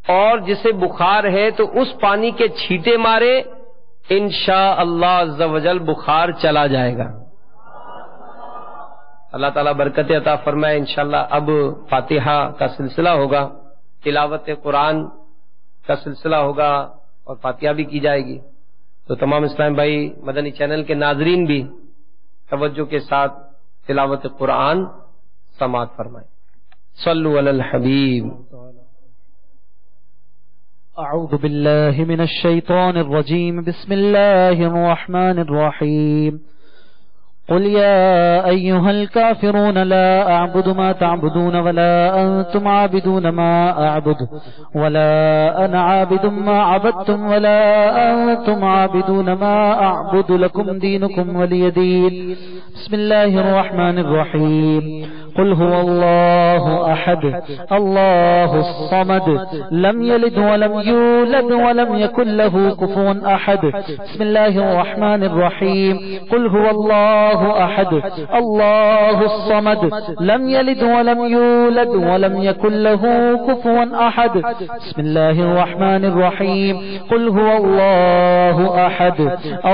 اور جسے بخار ہے تو اس پانی کے چھینٹے مارے، انشاءاللہ عز و جل بخار چلا جائے گا۔ اللہ تعالیٰ برکت عطا فرمائے۔ انشاءاللہ اب فاتحہ کا سلسلہ ہوگا، تلاوت قرآن کا سلسلہ ہوگا اور فاتحہ بھی کی جائے گی۔ تو تمام اسلام بھائی مدنی چینل کے ناظرین بھی توجہ کے ساتھ تلاوت قرآن سماعت فرمائیں. صلو علی الحبیب. اعوذ باللہ من الشیطان الرجیم. بسم اللہ الرحمن الرحیم. قل يا أيها الكافرون لا أعبد ما تعبدون ولا أنتم عابدون ما أعبد ولا أنا عابد ما عبدتم ولا أنتم عابدون ما أعبد لكم دينكم ولي دين. بسم الله الرحمن الرحيم. قل هو الله أحد الله الصمد لم يلد ولم يولد ولم يكن له كفوا أحد. بسم الله الرحمن الرحيم. قل هو الله أحد الله الصمد لم يلد ولم يولد ولم يكن له كفوا أحد. بسم الله الرحمن الرحيم. قل هو الله أحد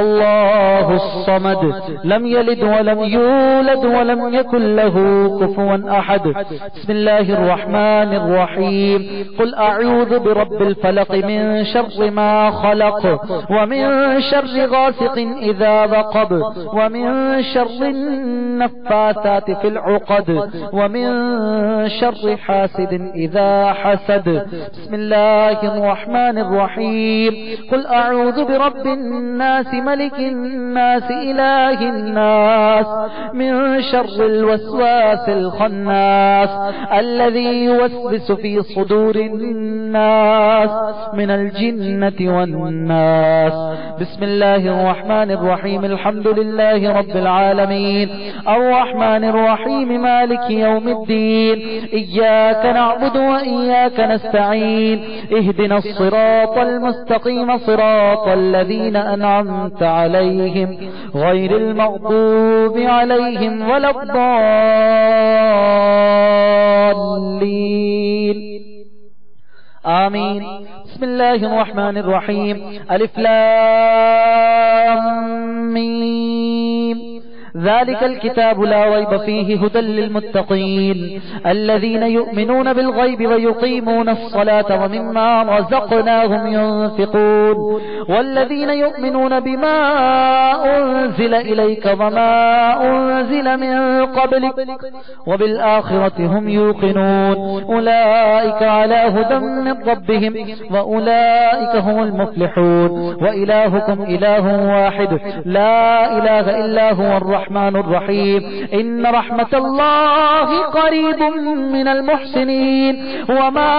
الله الصمد لم يلد ولم يولد ولم يكن له كفوا أحد. بسم الله الرحمن الرحيم. قل أعوذ برب الفلق من شر ما خلق ومن شر غاسق إذا وقب ومن شر النفاثات في العقد ومن شر حاسد إذا حسد. بسم الله الرحمن الرحيم. قل أعوذ برب الناس ملك الناس إله الناس من شر الوسواس الخناس الذي يوسوس في صدور الناس من الجنة والناس. بسم الله الرحمن الرحيم. الحمد لله رب العالمين الرحمن الرحيم مالك يوم الدين. إياك نعبد وإياك نستعين. اهدنا الصراط المستقيم صراط الذين أنعمت عليهم غير المغضوب عليهم ولا الضالين آمين. بسم الله الرحمن الرحيم. ألف لام ميم. ذلك الكتاب لا ريب فيه هدى للمتقين الذين يؤمنون بالغيب ويقيمون الصلاة ومما رزقناهم ينفقون والذين يؤمنون بما أنزل إليك وما أنزل من قبلك وبالآخرة هم يوقنون. أولئك على هدى من ربهم وأولئك هم المفلحون. وإلهكم إله واحد لا إله إلا هو الرحمن الرحيم. إن رحمة الله قريب من المحسنين وما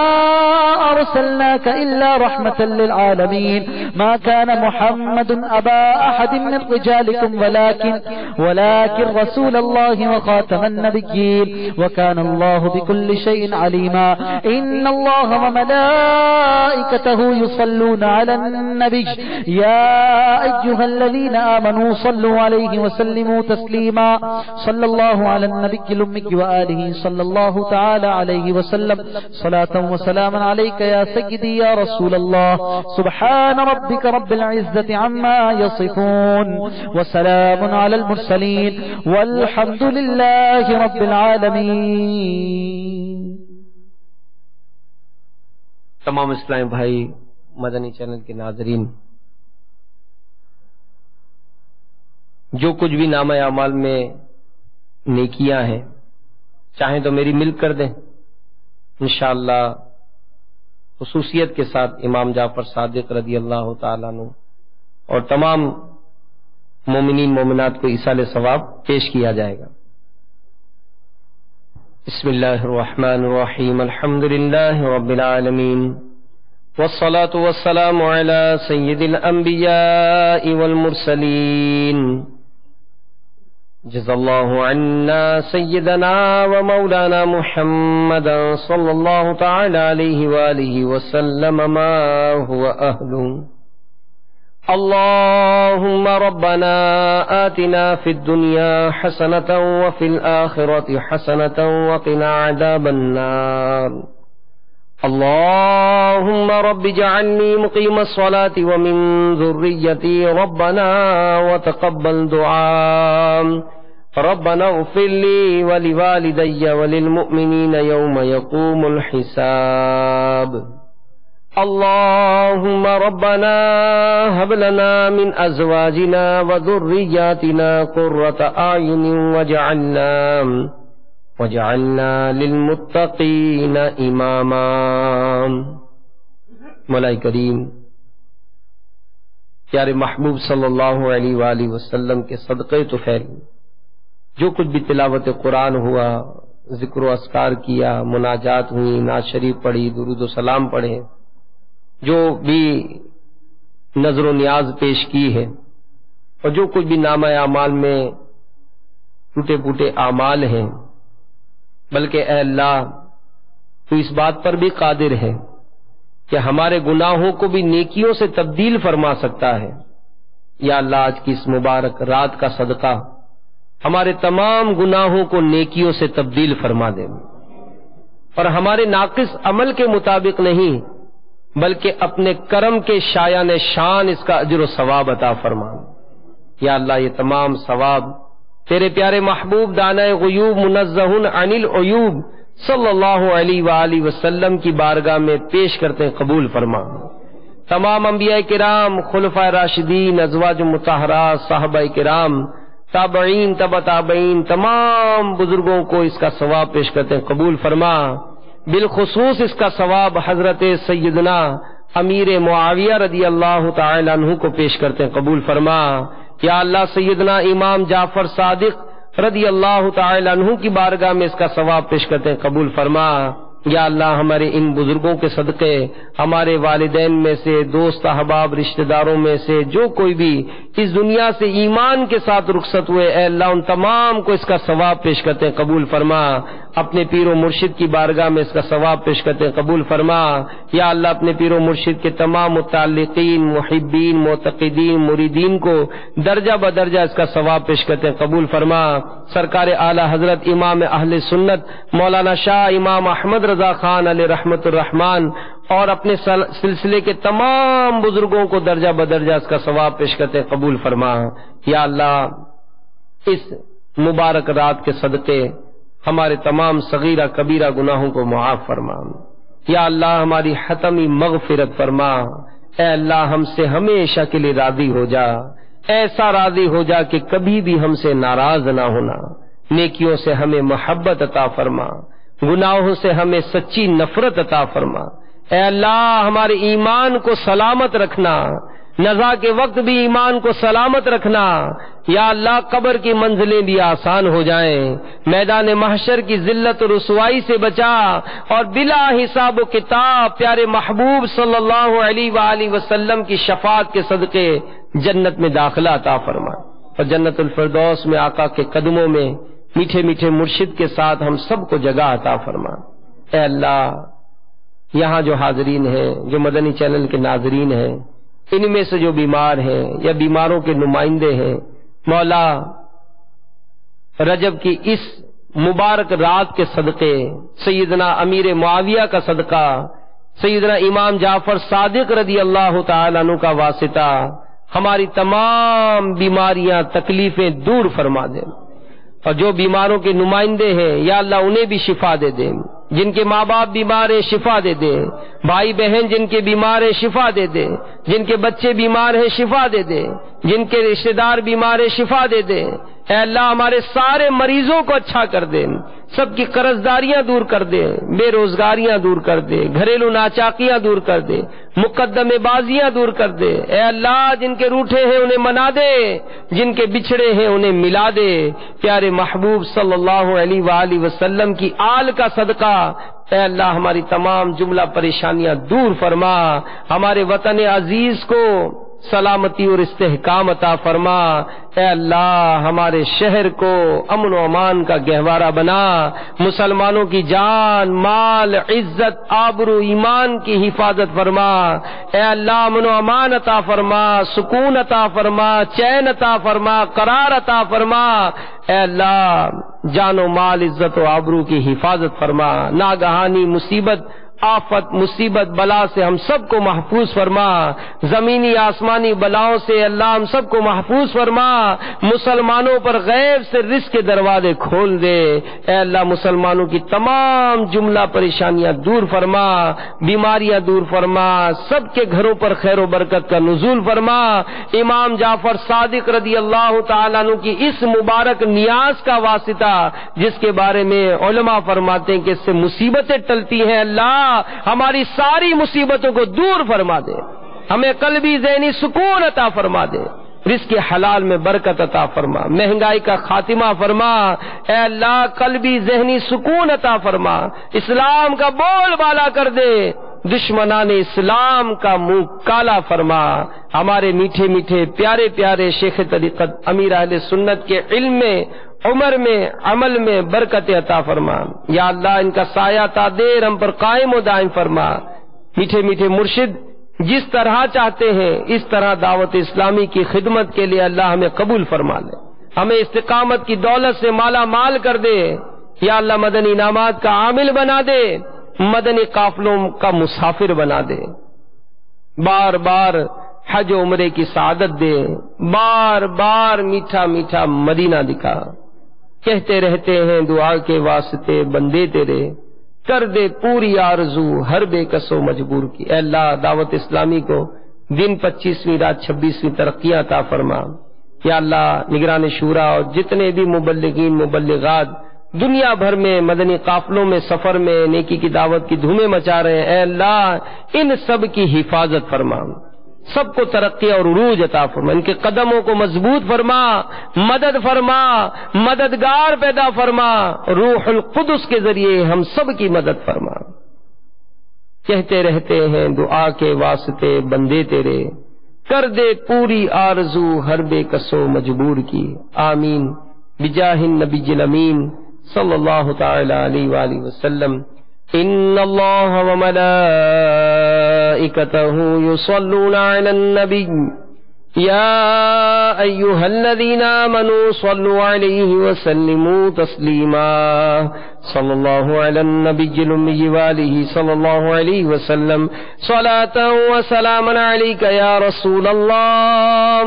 أرسلناك إلا رحمة للعالمين. ما كان محمد أبا أحد من رجالكم ولكن رسول الله وخاتم النبيين وكان الله بكل شيء عليما. إن الله وملائكته يصلون على النبي يا أيها الذين آمنوا صلوا عليه وسلموا تسليما. صلى الله على النبي الأمي وآله صلى الله تعالى عليه وسلم. صلاة وسلاما عليك يا سيدي يا رسول الله. سبحان ربك رب العزة عما يصفون وسلام على المرسلين والحمد لله رب العالمين. تمام اسلام بھائی مدنی چینل کے ناظرین، جو کچھ بھی نامہ اعمال میں نیکیاں ہیں چاہیں تو میری مل کر دیں انشاءاللہ. خصوصیت کے ساتھ امام جعفر صادق رضی اللہ تعالیٰ عنہ اور تمام مومنین مومنات کو ایصال ثواب پیش کیا جائے گا. بسم اللہ الرحمن الرحیم. الحمد للہ رب العالمین والصلاة والسلام على سید الانبیاء والمرسلین. جزا اللہ عنا سیدنا ومولانا محمدا صلی اللہ تعالی علیہ وآلہ وسلم ما هو أهله. اللهم ربنا آتنا في الدنيا حسنة وفي الآخرة حسنة وقنا عذاب النار. اللهم رب اجعلني مقيم الصلاة ومن ذريتي ربنا وتقبل دعاء. ربنا اغفر لي ولوالدي وللمؤمنين يوم يقوم الحساب. اللهم ربنا هب لنا من ازواجنا وذرياتنا قرة اعين واجعلنا للمتقين اماما۔ مولا کریم پیارے محبوب صلی اللہ علیہ وآلہ وسلم کے صدقے تو پھیل، جو کچھ بھی تلاوت قرآن ہوا، ذکر و اذکار کیا، مناجات ہوئی، نعت شریف پڑھی، درود و سلام پڑھے، جو بھی نظر و نیاز پیش کی ہے، اور جو کچھ بھی نامہ اعمال میں ٹوٹے پھوٹے اعمال ہیں، بلکہ اے اللہ تو اس بات پر بھی قادر ہے کہ ہمارے گناہوں کو بھی نیکیوں سے تبدیل فرما سکتا ہے۔ یا اللہ آج کی اس مبارک رات کا صدقہ ہمارے تمام گناہوں کو نیکیوں سے تبدیل فرما دے، اور ہمارے ناقص عمل کے مطابق نہیں بلکہ اپنے کرم کے شایان شان اس کا اجر و ثواب عطا فرما۔ یا اللہ یہ تمام ثواب تیرے پیارے محبوب دانۂ غیوب منزہ عن العیوب صلی اللہ علیہ وآلہ وسلم کی بارگاہ میں پیش کرتے قبول فرما۔ تمام انبیاء کرام، خلفائے راشدین، ازواج مطہرات، صحابہ کرام، تابعین، تبع تابعین، تمام بزرگوں کو اس کا ثواب پیش کرتے قبول فرما۔ بالخصوص اس کا ثواب حضرت سیدنا امیر معاویہ رضی اللہ تعالی عنہ کو پیش کرتے قبول فرما۔ یا اللہ سیدنا امام جعفر صادق رضی اللہ تعالی عنہ کی بارگاہ میں اس کا ثواب پیش کرتے قبول فرما۔ یا اللہ ہمارے ان بزرگوں کے صدقے ہمارے والدین میں سے، دوست احباب رشتہ داروں میں سے جو کوئی بھی اس دنیا سے ایمان کے ساتھ رخصت ہوئے، اے اللہ ان تمام کو اس کا ثواب پیش کرتے قبول فرما۔ اپنے پیر و مرشد کی بارگاہ میں اس کا ثواب پیش کرتے قبول فرما۔ یا اللہ اپنے پیر و مرشد کے تمام متعلقین، محبین، معتقدین، مریدین کو درجہ بدرجہ اس کا ثواب پیش کرتے قبول فرما۔ سرکار اعلی حضرت امام اہل سنت مولانا شاہ امام احمد رضا خان علیہ رحمت الرحمان اور اپنے سلسلے کے تمام بزرگوں کو درجہ بدرجہ اس کا ثواب پیش کرتے قبول فرما۔ یا اللہ اس مبارک رات کے صدقے ہمارے تمام صغیرہ کبیرہ گناہوں کو معاف فرما۔ یا اللہ ہماری حتمی مغفرت فرما۔ اے اللہ ہم سے ہمیشہ کے لیے راضی ہو جا، ایسا راضی ہو جا کہ کبھی بھی ہم سے ناراض نہ ہونا۔ نیکیوں سے ہمیں محبت عطا فرما، گناہوں سے ہمیں سچی نفرت عطا فرما۔ اے اللہ ہمارے ایمان کو سلامت رکھنا، نزا کے وقت بھی ایمان کو سلامت رکھنا۔ یا اللہ قبر کی منزلیں بھی آسان ہو جائیں، میدان محشر کی ذلت و رسوائی سے بچا، اور بلا حساب و کتاب پیارے محبوب صلی اللہ علیہ وآلہ وسلم کی شفاعت کے صدقے جنت میں داخلہ عطا فرما، اور جنت الفردوس میں آقا کے قدموں میں میٹھے میٹھے مرشد کے ساتھ ہم سب کو جگہ عطا فرما۔ اے اللہ یہاں جو حاضرین ہیں، جو مدنی چینل کے ناظرین ہیں، ان میں سے جو بیمار ہیں یا بیماروں کے نمائندے ہیں، مولا رجب کی اس مبارک رات کے صدقے، سیدنا امیر معاویہ کا صدقہ، سیدنا امام جعفر صادق رضی اللہ تعالی عنہ کا واسطہ ہماری تمام بیماریاں تکلیفیں دور فرما دے، اور جو بیماروں کے نمائندے ہیں یا اللہ انہیں بھی شفا دے دے، جن کے ماں باپ بیمار ہیں شفا دے دے، بھائی بہن جن کے بیمار ہیں شفا دے دے، جن کے بچے بیمار ہیں شفا دے دے، جن کے رشتہ دار بیمار ہیں شفا دے دے۔ اے اللہ ہمارے سارے مریضوں کو اچھا کر دے، سب کی قرضداریاں دور کر دے، بے روزگاریاں دور کر دے، گھریلو ناچاکیاں دور کر دے، مقدمے بازیاں دور کر دے۔ اے اللہ جن کے روٹھے ہیں انہیں منا دے، جن کے بچھڑے ہیں انہیں ملا دے۔ پیارے محبوب صلی اللہ علیہ وآلہ وسلم کی آل کا صدقہ اے اللہ ہماری تمام جملہ پریشانیاں دور فرما، ہمارے وطن عزیز کو سلامتی اور استحکام عطا فرما۔ اے اللہ ہمارے شہر کو امن و امان کا گہوارہ بنا، مسلمانوں کی جان، مال، عزت، آبرو، ایمان کی حفاظت فرما۔ اے اللہ امن و امان عطا فرما، سکون عطا فرما، چین عطا فرما، قرار عطا فرما۔ اے اللہ جان و مال، عزت و آبرو کی حفاظت فرما، ناگہانی مصیبت آفت مصیبت بلا سے ہم سب کو محفوظ فرما، زمینی آسمانی بلاؤں سے اللہ ہم سب کو محفوظ فرما، مسلمانوں پر غیب سے رزق کے دروازے کھول دے، اے اللہ مسلمانوں کی تمام جملہ پریشانیاں دور فرما، بیماریاں دور فرما، سب کے گھروں پر خیر و برکت کا نزول فرما، امام جعفر صادق رضی اللہ تعالیٰ عنہ کی اس مبارک نیاز کا واسطہ جس کے بارے میں علماء فرماتے ہیں کہ اس سے مصیبتیں ٹلتی ہیں، اللہ ہماری ساری مصیبتوں کو دور فرما دے، ہمیں قلبی ذہنی سکون عطا فرما دے، رزق حلال میں برکت عطا فرما، مہنگائی کا خاتمہ فرما، اے اللہ قلبی ذہنی سکون عطا فرما، اسلام کا بول بالا کر دے، دشمنان اسلام کا منہ کالا فرما، ہمارے میٹھے میٹھے پیارے پیارے شیخ طریقت امیر اہل سنت کے علم میں، عمر میں، عمل میں برکت عطا فرما، یا اللہ ان کا سایہ تا دیر ہم پر قائم و دائم فرما، میٹھے میٹھے مرشد جس طرح چاہتے ہیں اس طرح دعوت اسلامی کی خدمت کے لیے اللہ ہمیں قبول فرما لے، ہمیں استقامت کی دولت سے مالا مال کر دے، یا اللہ مدنی انعامات کا عامل بنا دے، مدنی قافلوں کا مسافر بنا دے، بار بار حج و عمرے کی سعادت دے، بار بار میٹھا میٹھا مدینہ دکھا، کہتے رہتے ہیں دعا کے واسطے بندے تیرے، کر دے پوری آرزو ہر بے کس و مجبور کی، اے اللہ دعوت اسلامی کو دن 25ویں رات 26ویں ترقیاں عطا فرما، یا اللہ نگران شورا اور جتنے بھی مبلغین مبلغات دنیا بھر میں مدنی قافلوں میں سفر میں نیکی کی دعوت کی دھومیں مچا رہے ہیں، اے اللہ ان سب کی حفاظت فرما، سب کو ترقی اور عروج عطا فرما، ان کے قدموں کو مضبوط فرما، مدد فرما، مددگار پیدا فرما، روح القدس کے ذریعے ہم سب کی مدد فرما، کہتے رہتے ہیں دعا کے واسطے بندے تیرے، کر دے پوری آرزو ہر بے کس و مجبور کی، آمین بجاہ النبی الامین صلی اللہ تعالی علیہ وآلہ وسلم۔ ان اللہ وملائکتہ یصلون علی النبی یا ایہا الذین آمنوا صلوا علیہ وسلموا تسلیما، صلی اللہ علی النبی الامی وآلہ صلی اللہ علیہ وسلم، صلاۃ و سلاما علیک یا رسول اللہ،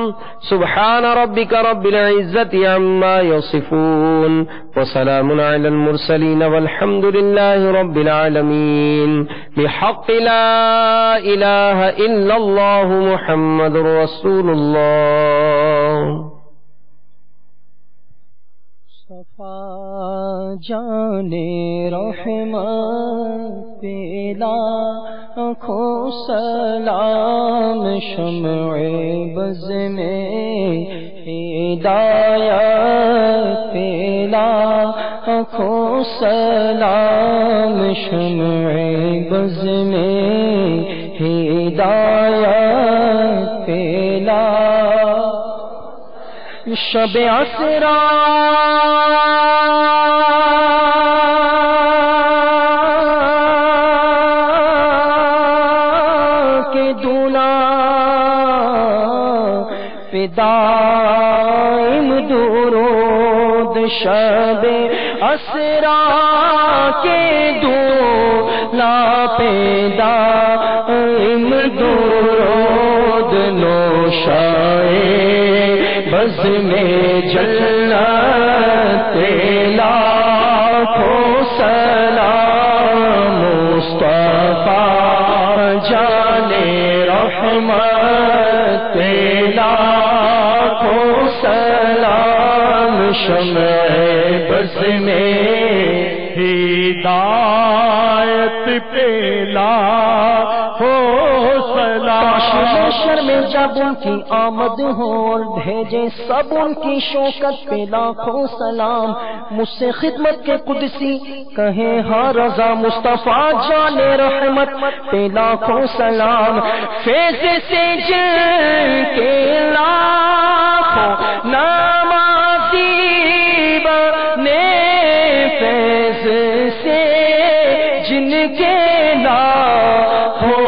سبحان ربک رب العزۃ عما یصفون، وسلام علی المرسلین والحمد للہ رب العالمین، بحق لا الہ الا اللہ محمد رسول اللہ۔ صفا جانے رحمت پیلا آنکھوں سلام، شمع بز میں ہدایت پیلا آنکھوں سلام، شمع بز میں ہدایت پیلا، شب اسرا کے دونا پہ دائم درود، شب اسرا کے دونا پہ دائم درود، نوشائے بز میں جنت لاکھوں سلام، مصطفیٰ جانے رحمت لاکھوں سلام، شمع بز میں ہدایت پیلا ہو سلام، محشر میں جب ان کی آمد ہو اور بھیجے سب ان کی شوکت پہ لاکھوں سلام، مجھ سے خدمت کے قدسی کہیں ہاں رضا، مصطفیٰ جانے رحمت پہ لاکھوں سلام، فیض سے جن کے لاکھوں نمازی بنے، فیض سے جن کے لاکھوں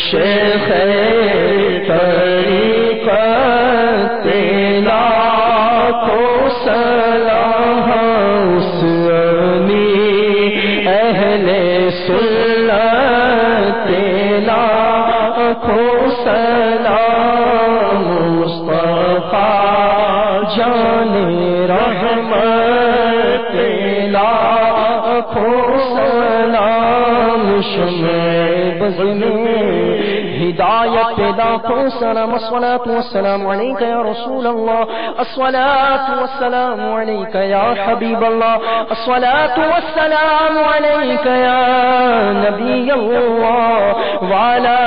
شیخ طریقت لاکھوں سلام، سنت لاکھوں سلام مصطفیٰ جان رحمت لاکھوں سلام شمع بز میں ہدایت لاکھوں سلام الصلاة والسلام علیک یا رسول اللہ الصلاة والسلام علیک یا حبیب اللہ الصلاة والسلام علیک یا نبی اللہ وعلا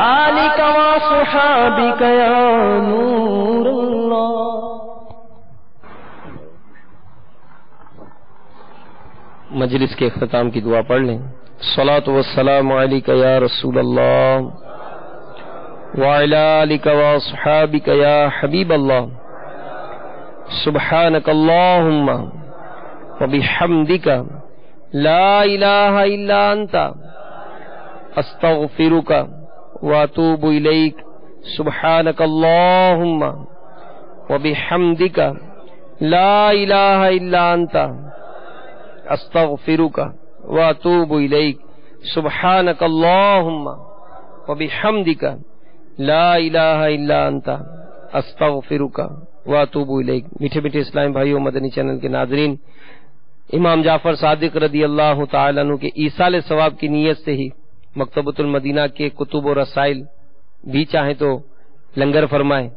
آلک وصحابک یا نور اللہ. مجلس کے اختتام کی دعا پڑھ لیں. الصلاة والسلام علیک یا رسول اللہ وعلی آلک واصحابک یا حبیب اللہ. سبحانک اللہم وبحمدک لا الہ الا انت استغفرک واتوب الیک. سبحانک اللہم وبحمدک لا الہ الا انت استغفرک واتوب الیک. سبحانک اللہم وبحمدک لا الہ الا انت استغفرک واتوب الیک. میٹھے میٹھے اسلام بھائیوں، مدنی چینل کے ناظرین، امام جعفر صادق رضی اللہ تعالیٰ عنہ کے ایصال ثواب کی نیت سے ہی مکتبۃ المدینہ کے کتب و رسائل بھی چاہیں تو لنگر فرمائیں.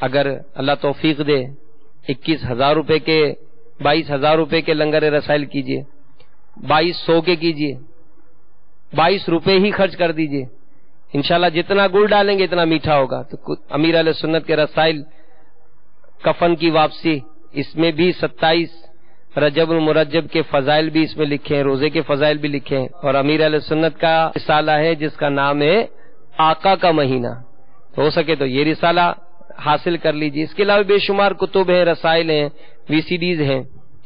اگر اللہ توفیق دے 21,000 روپے کے 22,000 روپے کے لنگر رسائل کیجئے، 2200 کے کیجئے، 22 روپے ہی خرچ کر دیجئے. انشاءاللہ جتنا گڑ ڈالیں گے اتنا میٹھا ہوگا. تو امیر علیہ سنت کے رسائل، کفن کی واپسی، اس میں بھی 27 رجب المرجب کے فضائل بھی اس میں لکھے ہیں، روزے کے فضائل بھی لکھے ہیں. اور امیر علیہ سنت کا رسالہ ہے جس کا نام ہے آقا کا مہینہ. تو ہو سکے تو یہ رسالہ حاصل کر لیجیے. اس کے علاوہ بے شمار کتب ہیں، رسائل ہیں، VCDs ہیں.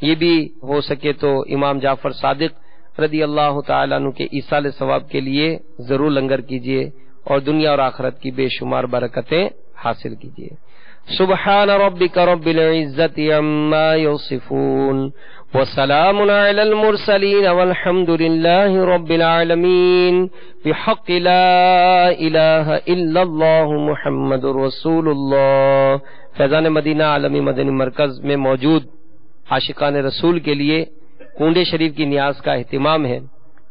یہ بھی ہو سکے تو امام جعفر صادق رضی اللہ تعالیٰ عنہ کے ایصال ثواب کے لیے ضرور لنگر کیجیے اور دنیا اور آخرت کی بے شمار برکتیں حاصل کیجیے. سبحان ربک رب العزت عما یصفون وسلام علی المرسلین والحمد للہ رب العالمین بحق لا الہ الا اللہ محمد رسول اللہ. فیضان مدینہ عالمی مدنی مرکز میں موجود عاشقان رسول کے لیے کنڈے شریف کی نیاز کا اہتمام ہے.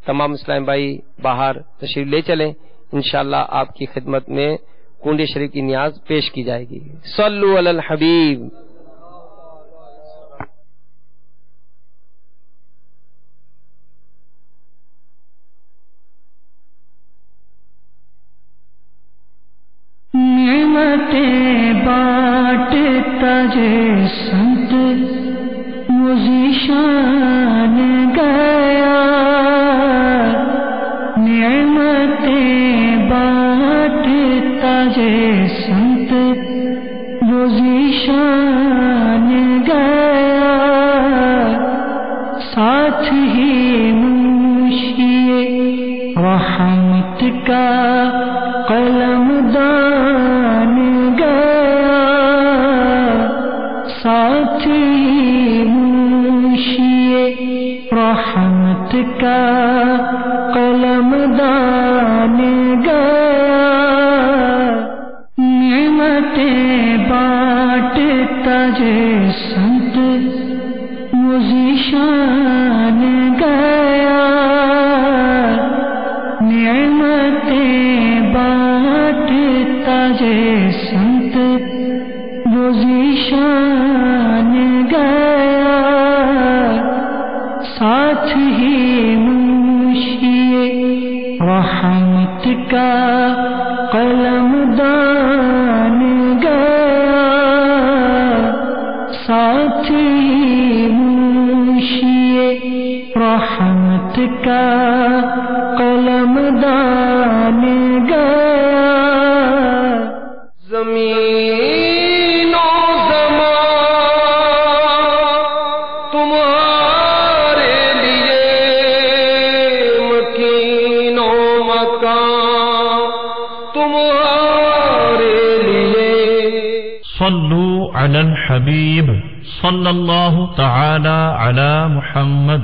تمام اسلام بھائی باہر تشریف لے چلیں. انشاءاللہ آپ کی خدمت میں کنڈے شریف کی نیاز پیش کی جائے گی. صلو علی الحبیب. نعمتیں بانٹتا جے سنت مزیشان گیا. نعمتیں بانٹتا جے سنت مزیشان گیا. ساتھ ہی منشی رحمت کا قلم دان گیا. ساتھ ہی منشی رحمت کا قلم دان گیا. نعمتیں بانٹتا جے سنت مزیشان گیا. نعمتیں بانٹتا جے سنت مزیشان گیا. ساتھ ہی منشی رحمت کا قلم دان گیا. ساتھ ہی منشی رحمت کا قلم دان گیا. زمین و زمان تمہارے لیے، مکین و مکان تمہارے لیے. صلو علی الحبیب صلی اللہ تعالی علی محمد.